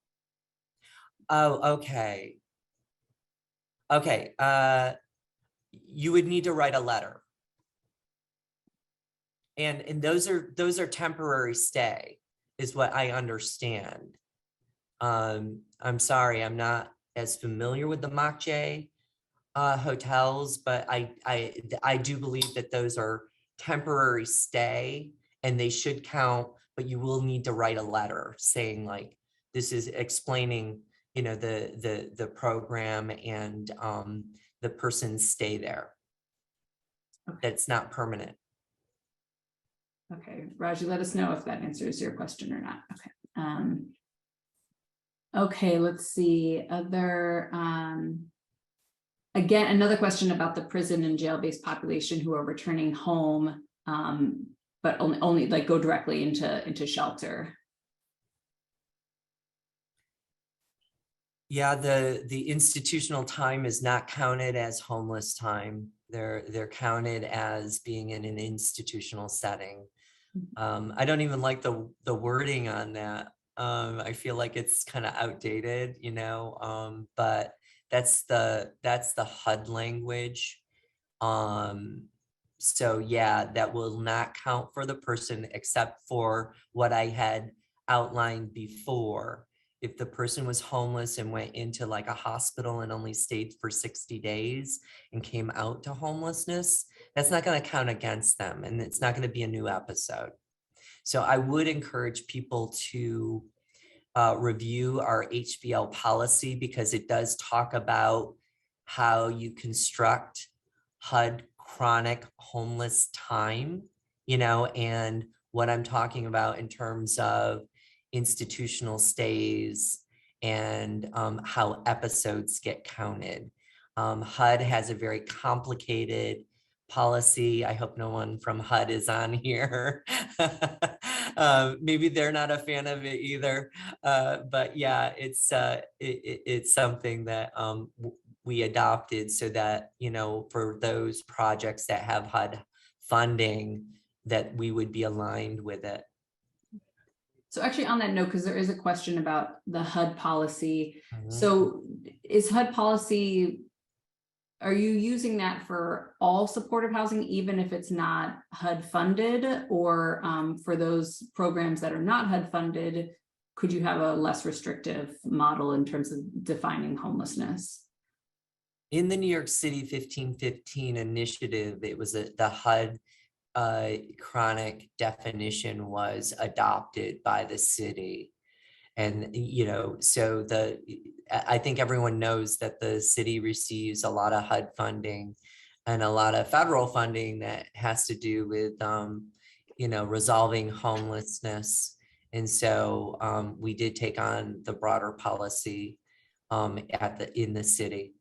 Oh, okay. Okay, you would need to write a letter. And those are temporary stay, is what I understand. I'm sorry, I'm not as familiar with the Mock-J hotels, but I do believe that those are temporary stay and they should count, but you will need to write a letter saying, like, this is explaining, the program and the person's stay there. Okay. That's not permanent. Okay, Raji, let us know if that answers your question or not. Okay. Okay, let's see. Again, another question about the prison and jail-based population who are returning home, but only like go directly into shelter. Yeah, the institutional time is not counted as homeless time. They're counted as being in an institutional setting. I don't even like the wording on that. I feel like it's kind of outdated, but that's the HUD language. So yeah, that will not count for the person except for what I had outlined before. If the person was homeless and went into like a hospital and only stayed for 60 days and came out to homelessness, that's not going to count against them, and it's not going to be a new episode. So I would encourage people to review our HBL policy, because it does talk about how you construct HUD chronic homeless time, and what I'm talking about in terms of institutional stays and how episodes get counted. HUD has a very complicated policy. I hope no one from HUD is on here. Maybe they're not a fan of it either. But yeah, it's something that we adopted so that, for those projects that have HUD funding, that we would be aligned with it. So actually on that note, because there is a question about the HUD policy. So is HUD policy, are you using that for all supportive housing, even if it's not HUD funded, or for those programs that are not HUD funded, could you have a less restrictive model in terms of defining homelessness? In the New York City 1515 initiative, it was the HUD chronic definition was adopted by the city. And, so I think everyone knows that the city receives a lot of HUD funding and a lot of federal funding that has to do with, resolving homelessness. And so we did take on the broader policy in the city.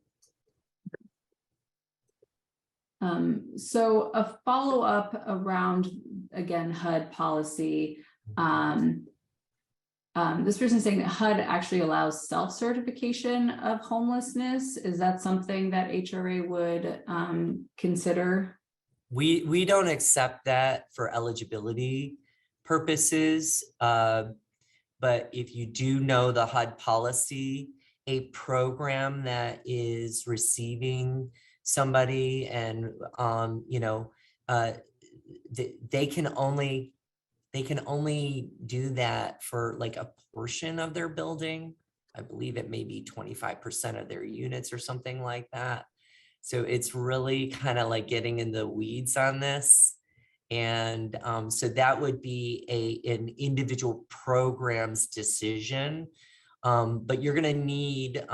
So a follow-up around, again, HUD policy. This person is saying that HUD actually allows self-certification of homelessness. Is that something that HRA would consider? We don't accept that for eligibility purposes. But if you do know the HUD policy, a program that is receiving somebody and they can only do that for like a portion of their building. I believe it may be 25% of their units or something like that. So it's really kind of like getting in the weeds on this. And so that would be an individual program's decision. But you're going to need,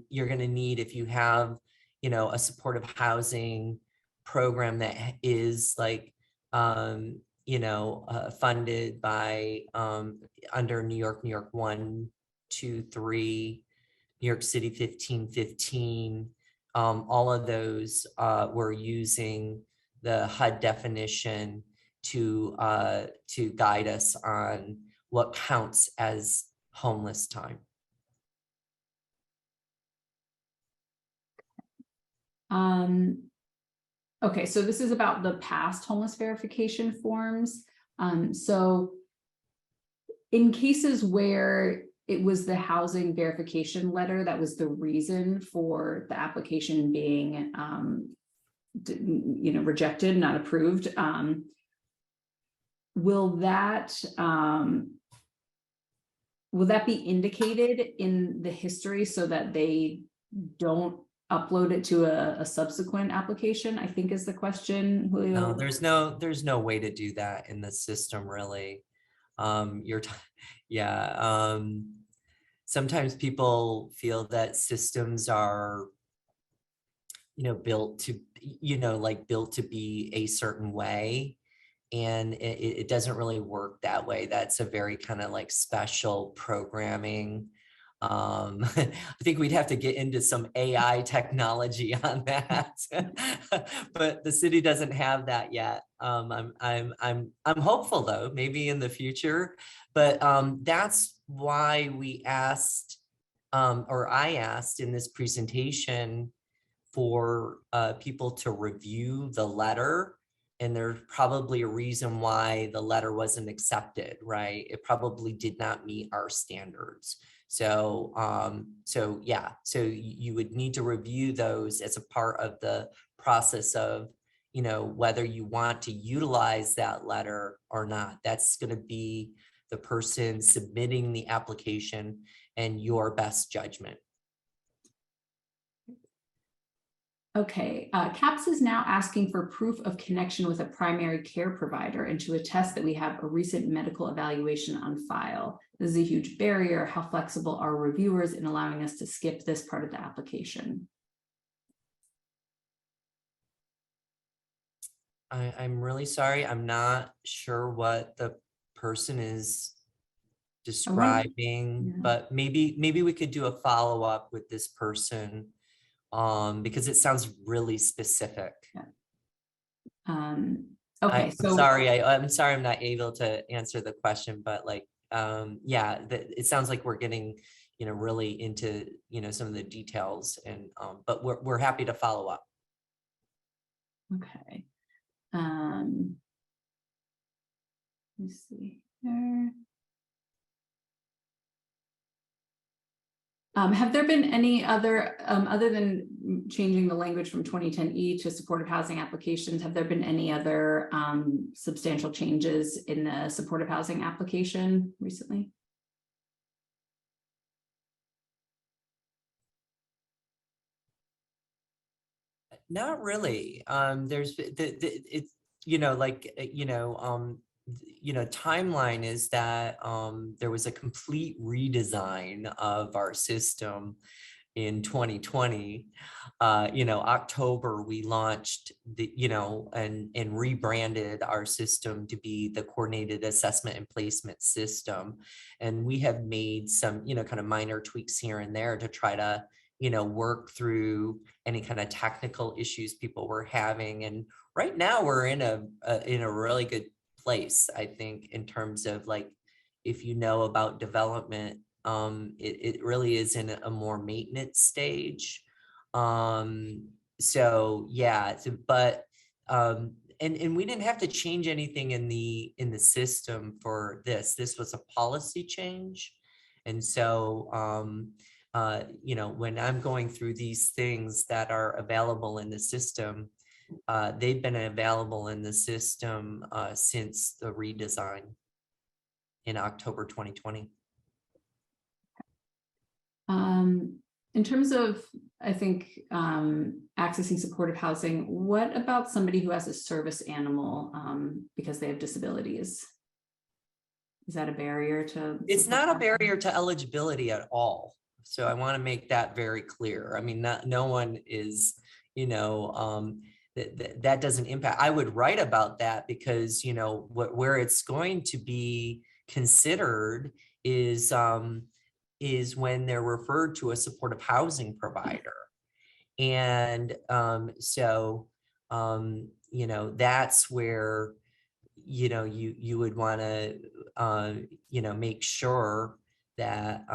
if you have, a supportive housing program that is like, funded by under New York 1, 2, 3, New York City 1515. All of those were using the HUD definition to guide us on what counts as homeless time. Okay, so this is about the past homeless verification forms. So in cases where it was the housing verification letter that was the reason for the application being rejected, not approved, will that be indicated in the history so that they don't upload it to a subsequent application, I think is the question, Julio? No, there's no way to do that in the system, really. Sometimes people feel that systems are, built to be a certain way. And it doesn't really work that way. That's a very kind of like special programming. I think we'd have to get into some AI technology on that, but the city doesn't have that yet. I'm hopeful though, maybe in the future, but that's why we asked, or I asked in this presentation for people to review the letter. And there's probably a reason why the letter wasn't accepted, right? It probably did not meet our standards. So, so you would need to review those as a part of the process of, whether you want to utilize that letter or not. That's going to be the person submitting the application and your best judgment. Okay, CAPS is now asking for proof of connection with a primary care provider and to attest that we have a recent medical evaluation on file. This is a huge barrier. How flexible are reviewers in allowing us to skip this part of the application? I'm really sorry. I'm not sure what the person is describing, but maybe we could do a follow-up with this person. Because it sounds really specific. Okay, I'm sorry I'm not able to answer the question, but like, it sounds like we're getting, really into, some of the details, and but we're happy to follow up. Okay. Let's see here. Have there been any other, other than changing the language from 2010E to supportive housing applications, have there been any other substantial changes in the supportive housing application recently? Not really. There's it's, timeline is that there was a complete redesign of our system in 2020. October we launched and rebranded our system to be the coordinated assessment and placement system, and we have made some kind of minor tweaks here and there to try to work through any kind of technical issues people were having. And right now we're in a really good place, I think, in terms of like, if about development, it really is in a more maintenance stage. So yeah, but and we didn't have to change anything in the system for this. This was a policy change. And so when I'm going through these things that are available in the system, they've been available in the system since the redesign in October 2020. In terms of, I think, accessing supportive housing, what about somebody who has a service animal because they have disabilities? Is that a barrier to? It's not a barrier to eligibility at all. So I want to make that very clear. I mean, no one is, that doesn't impact. I would write about that because, where it's going to be considered is when they're referred to a supportive housing provider. And that's where, you would want to, make sure that,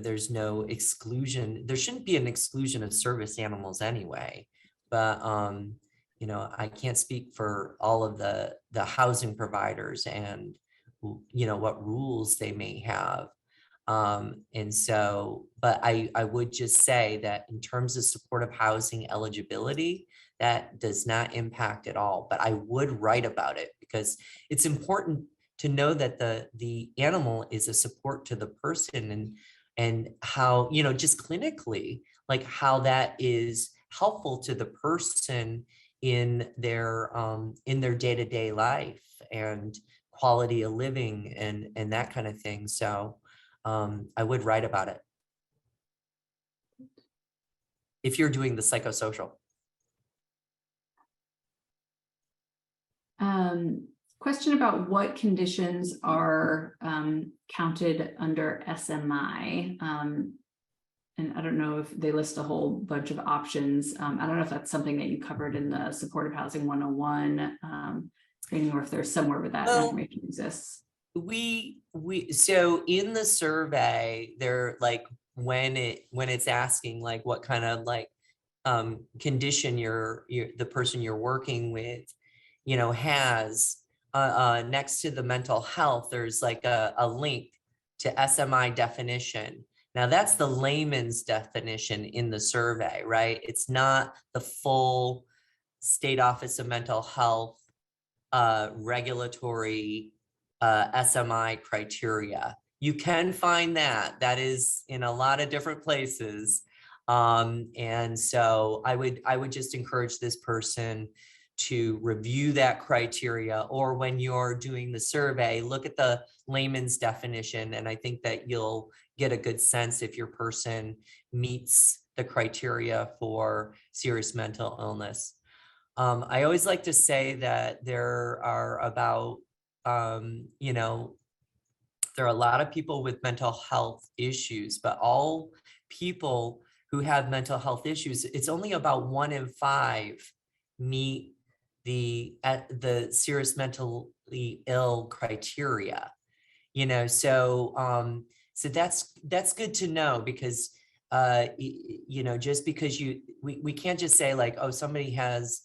there's no exclusion. There shouldn't be an exclusion of service animals anyway, but, I can't speak for all of the housing providers and, what rules they may have. But I would just say that in terms of supportive housing eligibility, that does not impact at all. But I would write about it because it's important to know that the animal is a support to the person, and how, just clinically, like how that is helpful to the person in their day-to-day life and quality of living and that kind of thing. So I would write about it if you're doing the psychosocial. Question about what conditions are counted under SMI. And I don't know if they list a whole bunch of options. I don't know if that's something that you covered in the Supportive Housing 101 training, or if there's somewhere where that information exists. So in the survey, they're like, when it's asking like what kind of like condition the person you're working with, has next to the mental health, there's like a link to SMI definition. Now that's the layman's definition in the survey, right? It's not the full State Office of Mental Health regulatory SMI criteria. You can find that is in a lot of different places. And so I would just encourage this person to review that criteria, or when you're doing the survey, look at the layman's definition. And I think that you'll get a good sense if your person meets the criteria for serious mental illness. I always like to say that there are about, there are a lot of people with mental health issues, but all people who have mental health issues, it's only about 1 in 5 meet the serious mentally ill criteria. So that's good to know, because just because we can't just say like, oh, somebody has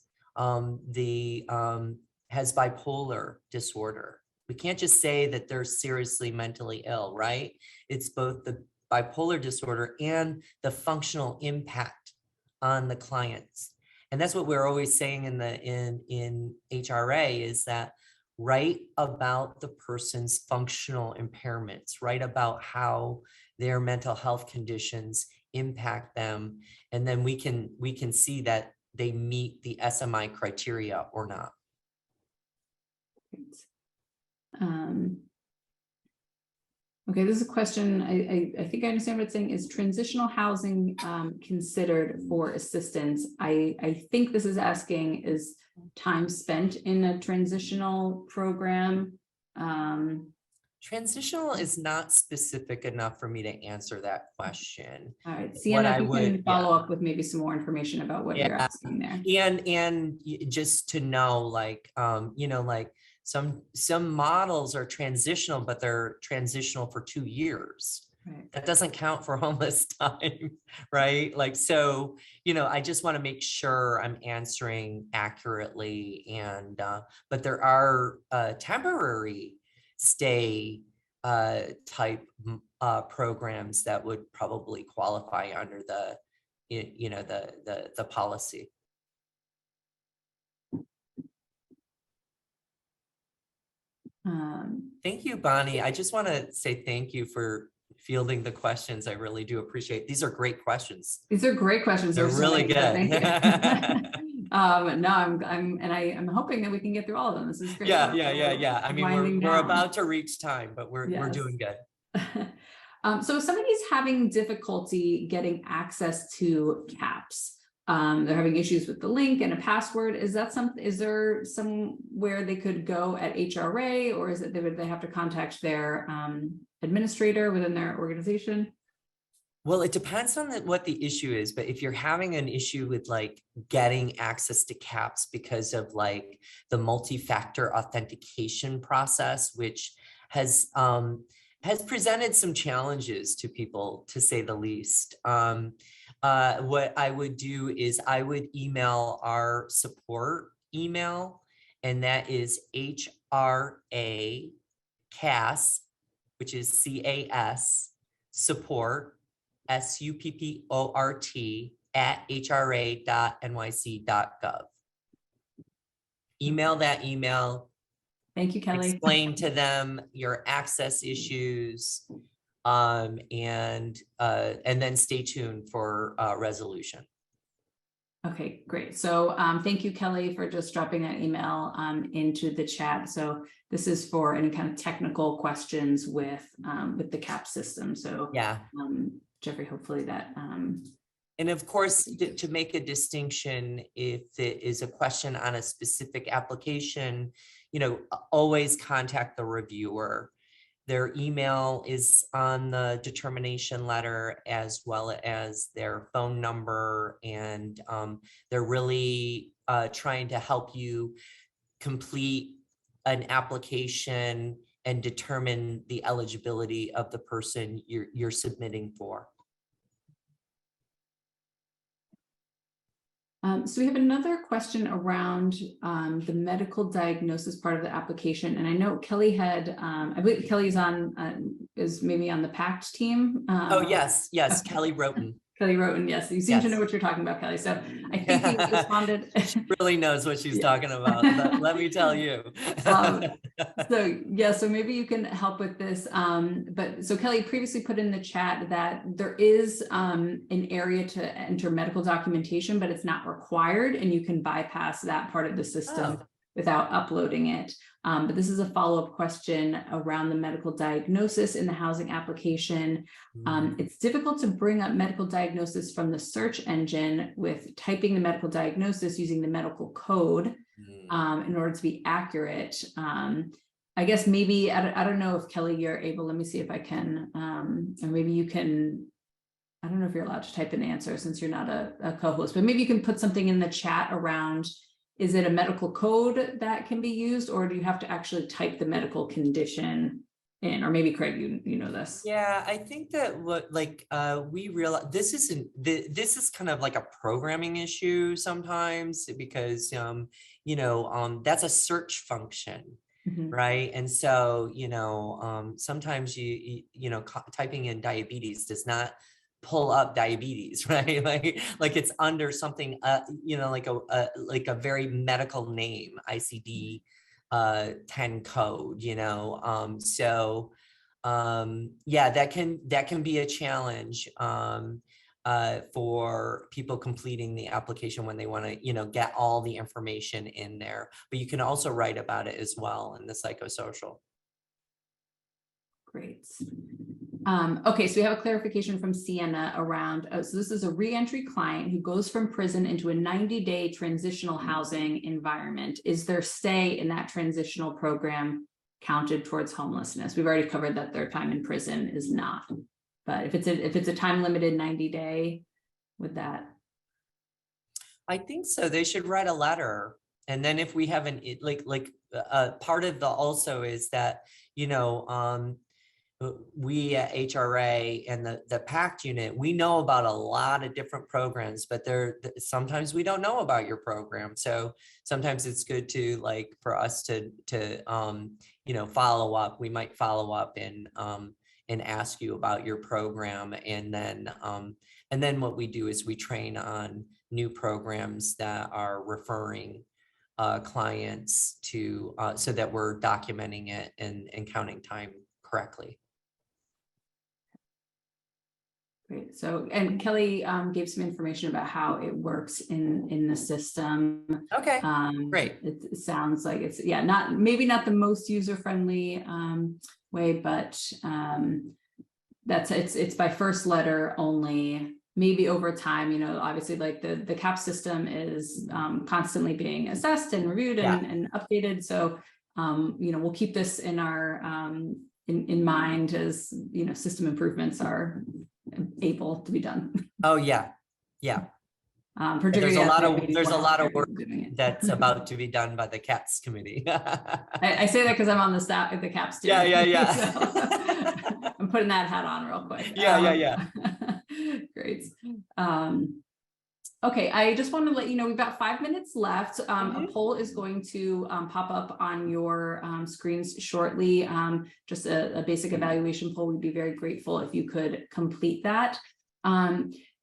has bipolar disorder. We can't just say that they're seriously mentally ill, right? It's both the bipolar disorder and the functional impact on the clients. And that's what we're always saying in HRA, is that write about the person's functional impairments, write about how their mental health conditions impact them, and then we can see that they meet the SMI criteria or not. Okay, this is a question. I think I understand what it's saying. Is transitional housing considered for assistance? I think this is asking, is time spent in a transitional program? Transitional is not specific enough for me to answer that question. All right, Sienna, if you can follow up with maybe some more information about what you're asking there. And just to know, like, like some models are transitional, but they're transitional for 2 years. Right. That doesn't count for homeless time, right? Like, so, I just want to make sure I'm answering accurately. And, but there are temporary stay type programs that would probably qualify under the policy. Thank you, Bonnie. I just want to say thank you for fielding the questions. I really do appreciate. These are great questions. These are great questions. They're There's so really many, so good. thank you. No, I'm hoping that we can get through all of them. This is great. Yeah. I mean, Winding we're down. about to reach time, but we're Yes. doing good. So if somebody's having difficulty getting access to CAPS, they're having issues with the link and a password. Is there somewhere they could go at HRA, or is it they have to contact their administrator within their organization? Well, it depends on what the issue is, but if you're having an issue with like getting access to CAPS because of like the multi-factor authentication process, which has presented some challenges to people, to say the least. What I would do is I would email our support email, and that is HRA CAS, which is CAS support, SUPPORT @hra.nyc.gov. Email that email. Thank you, Kelly. Explain to them your access issues, and then stay tuned for resolution. Okay, great. So thank you, Kelly, for just dropping that email into the chat. So this is for any kind of technical questions with the CAPS system. So Yeah. Jeffrey, hopefully that. And of course, to make a distinction, if it is a question on a specific application, always contact the reviewer. Their email is on the determination letter, as well as their phone number, and they're really trying to help you complete an application and determine the eligibility of the person you're submitting for. So we have another question around the medical diagnosis part of the application. And I know Kelly had, I believe Kelly's is maybe on the PACT team. Oh, yes, okay. Kelly Roten. Kelly Roten, yes. You seem to know what you're talking about, Kelly. So I think you responded. She really knows what she's talking about, let me tell you. So maybe you can help with this. So Kelly previously put in the chat that there is an area to enter medical documentation, but it's not required, and you can bypass that part of the system without uploading it. But this is a follow-up question around the medical diagnosis in the housing application. It's difficult to bring up medical diagnosis from the search engine with typing the medical diagnosis using the medical code in order to be accurate. I guess maybe, I don't know if Kelly, you're able, let me see if I can, or maybe you can, I don't know if you're allowed to type an answer since you're not a co-host, but maybe you can put something in the chat around, is it a medical code that can be used, or do you have to actually type the medical condition in? Or maybe Craig, you know this. Yeah, I think that we realize this is kind of like a programming issue sometimes, because that's a search function. Right. And so, sometimes typing in diabetes does not pull up diabetes, right? Like it's under something, like a very medical name, ICD 10 code, so yeah, that can be a challenge for people completing the application when they want to, get all the information in there. But you can also write about it as well in the psychosocial. Great. Okay, so we have a clarification from Sienna around, so this is a reentry client who goes from prison into a 90-day transitional housing environment. Is their stay in that transitional program counted towards homelessness? We've already covered that their time in prison is not, but if it's a time limited 90-day, would that? I think so. They should write a letter. And then if we have part of the also is that, we at HRA and the PACT unit, we know about a lot of different programs, but sometimes we don't know about your program. So sometimes it's good to for us to follow up. We might follow up and ask you about your program. And then what we do is we train on new programs that are referring clients to, so that we're documenting it and counting time correctly. Great. So, and Kelly gave some information about how it works in the system. Okay, great. It sounds like it's, yeah, maybe not the most user-friendly way, but it's by first letter only. Maybe over time, you know, obviously like the CAP system is constantly being assessed and reviewed and updated. So, you know, we'll keep this in our in mind as, you know, system improvements are able to be done. Oh, yeah. Particularly there's a lot of work that's about to be done by the CAPS committee. I say that because I'm on the staff at the CAPS too. Yeah. So I'm putting that hat on real quick. Yeah. Great. Okay, I just want to let you know we've got 5 minutes left. A poll is going to pop up on your screens shortly. Just a basic evaluation poll. We'd be very grateful if you could complete that.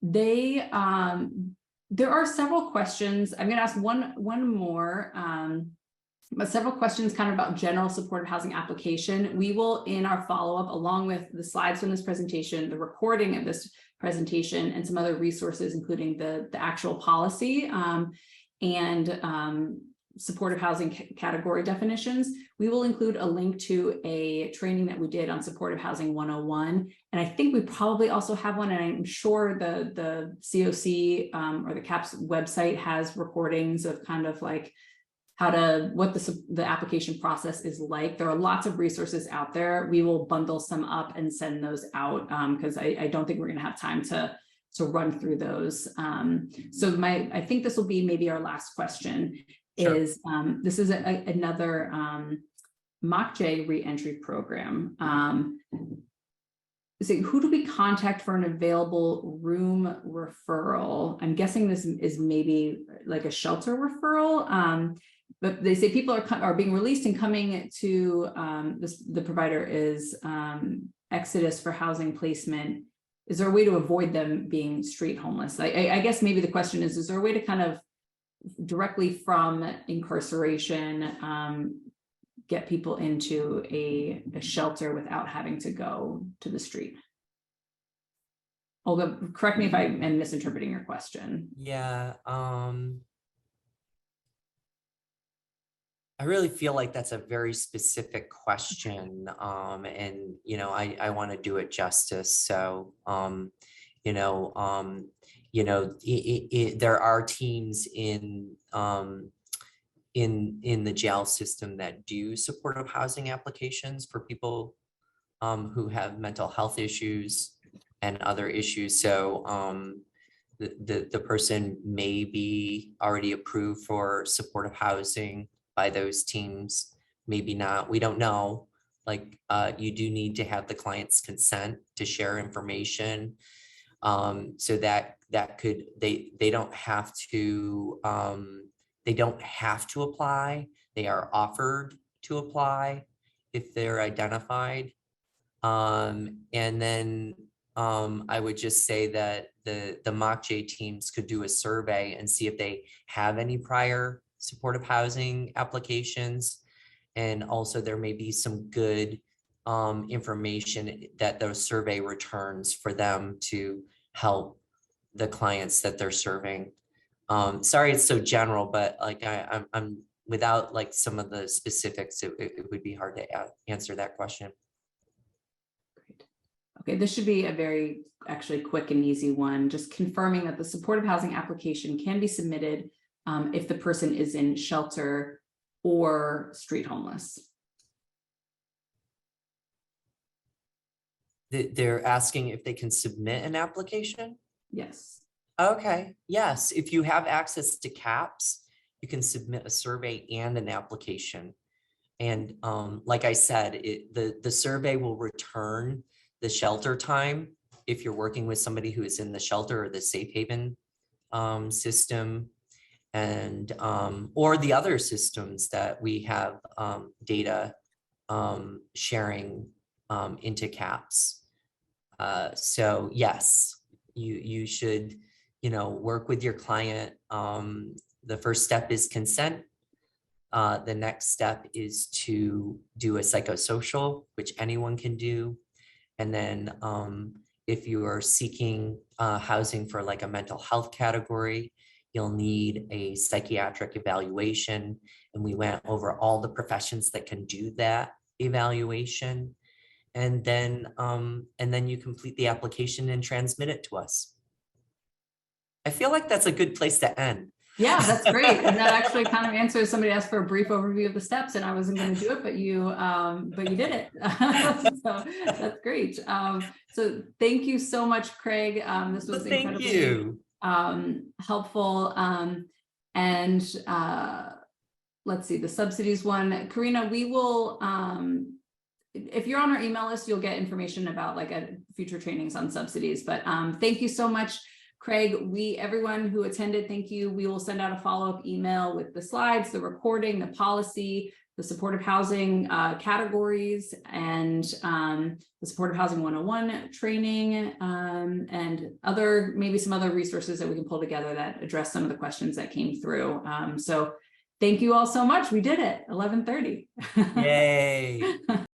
There are several questions. I'm going to ask one more, but several questions kind of about general supportive housing application. We will, in our follow-up, along with the slides from this presentation, the recording of this presentation, and some other resources, including the actual policy and supportive housing category definitions. We will include a link to a training that we did on supportive housing 101. And I think we probably also have one, and I'm sure the COC or the CAPS website has recordings of kind of like what the application process is like. There are lots of resources out there. We will bundle some up and send those out because I don't think we're going to have time to run through those. So I think this will be maybe our last question. Sure. This is another MOCJ reentry program. So who do we contact for an available room referral? I'm guessing this is maybe like a shelter referral. But they say people are being released and coming to the provider is Exodus for housing placement. Is there a way to avoid them being street homeless? I guess maybe the question is there a way to kind of directly from incarceration get people into a shelter without having to go to the street? Olga, correct me if I am misinterpreting your question. Yeah. I really feel like that's a very specific question. And, you know, I want to do it justice. So, there are teams in the jail system that do supportive housing applications for people who have mental health issues and other issues. So the person may be already approved for supportive housing by those teams, maybe not, we don't know. Like you do need to have the client's consent to share information. So that could, they don't have to apply. They are offered to apply if they're identified. And then I would just say that the MOCJ teams could do a survey and see if they have any prior supportive housing applications. And also there may be some good information that those survey returns for them to help the clients that they're serving. Sorry, it's so general, but like I'm without like some of the specifics, it would be hard to answer that question. Great. Okay, this should be a very actually quick and easy one. Just confirming that the supportive housing application can be submitted if the person is in shelter or street homeless. They're asking if they can submit an application? Yes. Okay, yes. If you have access to CAPS, you can submit a survey and an application. And like I said, the survey will return the shelter time if you're working with somebody who is in the shelter or the safe haven system, and or the other systems that we have data sharing into CAPS. So yes, you should, work with your client. The first step is consent. The next step is to do a psychosocial, which anyone can do. And then, if you are seeking housing for like a mental health category, you'll need a psychiatric evaluation. And we went over all the professions that can do that evaluation. And then you complete the application and transmit it to us. I feel like that's a good place to end. Yeah, that's great. And that actually kind of answers, somebody asked for a brief overview of the steps and I wasn't going to do it, but you did it. So that's great. So thank you so much, Craig. This was incredibly helpful. Let's see, the subsidies one. Karina, we will, if you're on our email list, you'll get information about like future trainings on subsidies, but thank you so much, Craig. Everyone who attended, thank you. We will send out a follow-up email with the slides, the recording, the policy, the supportive housing categories, and the supportive housing 101 training, and maybe some other resources that we can pull together that address some of the questions that came through. So thank you all so much. We did it, 11:30. Yay.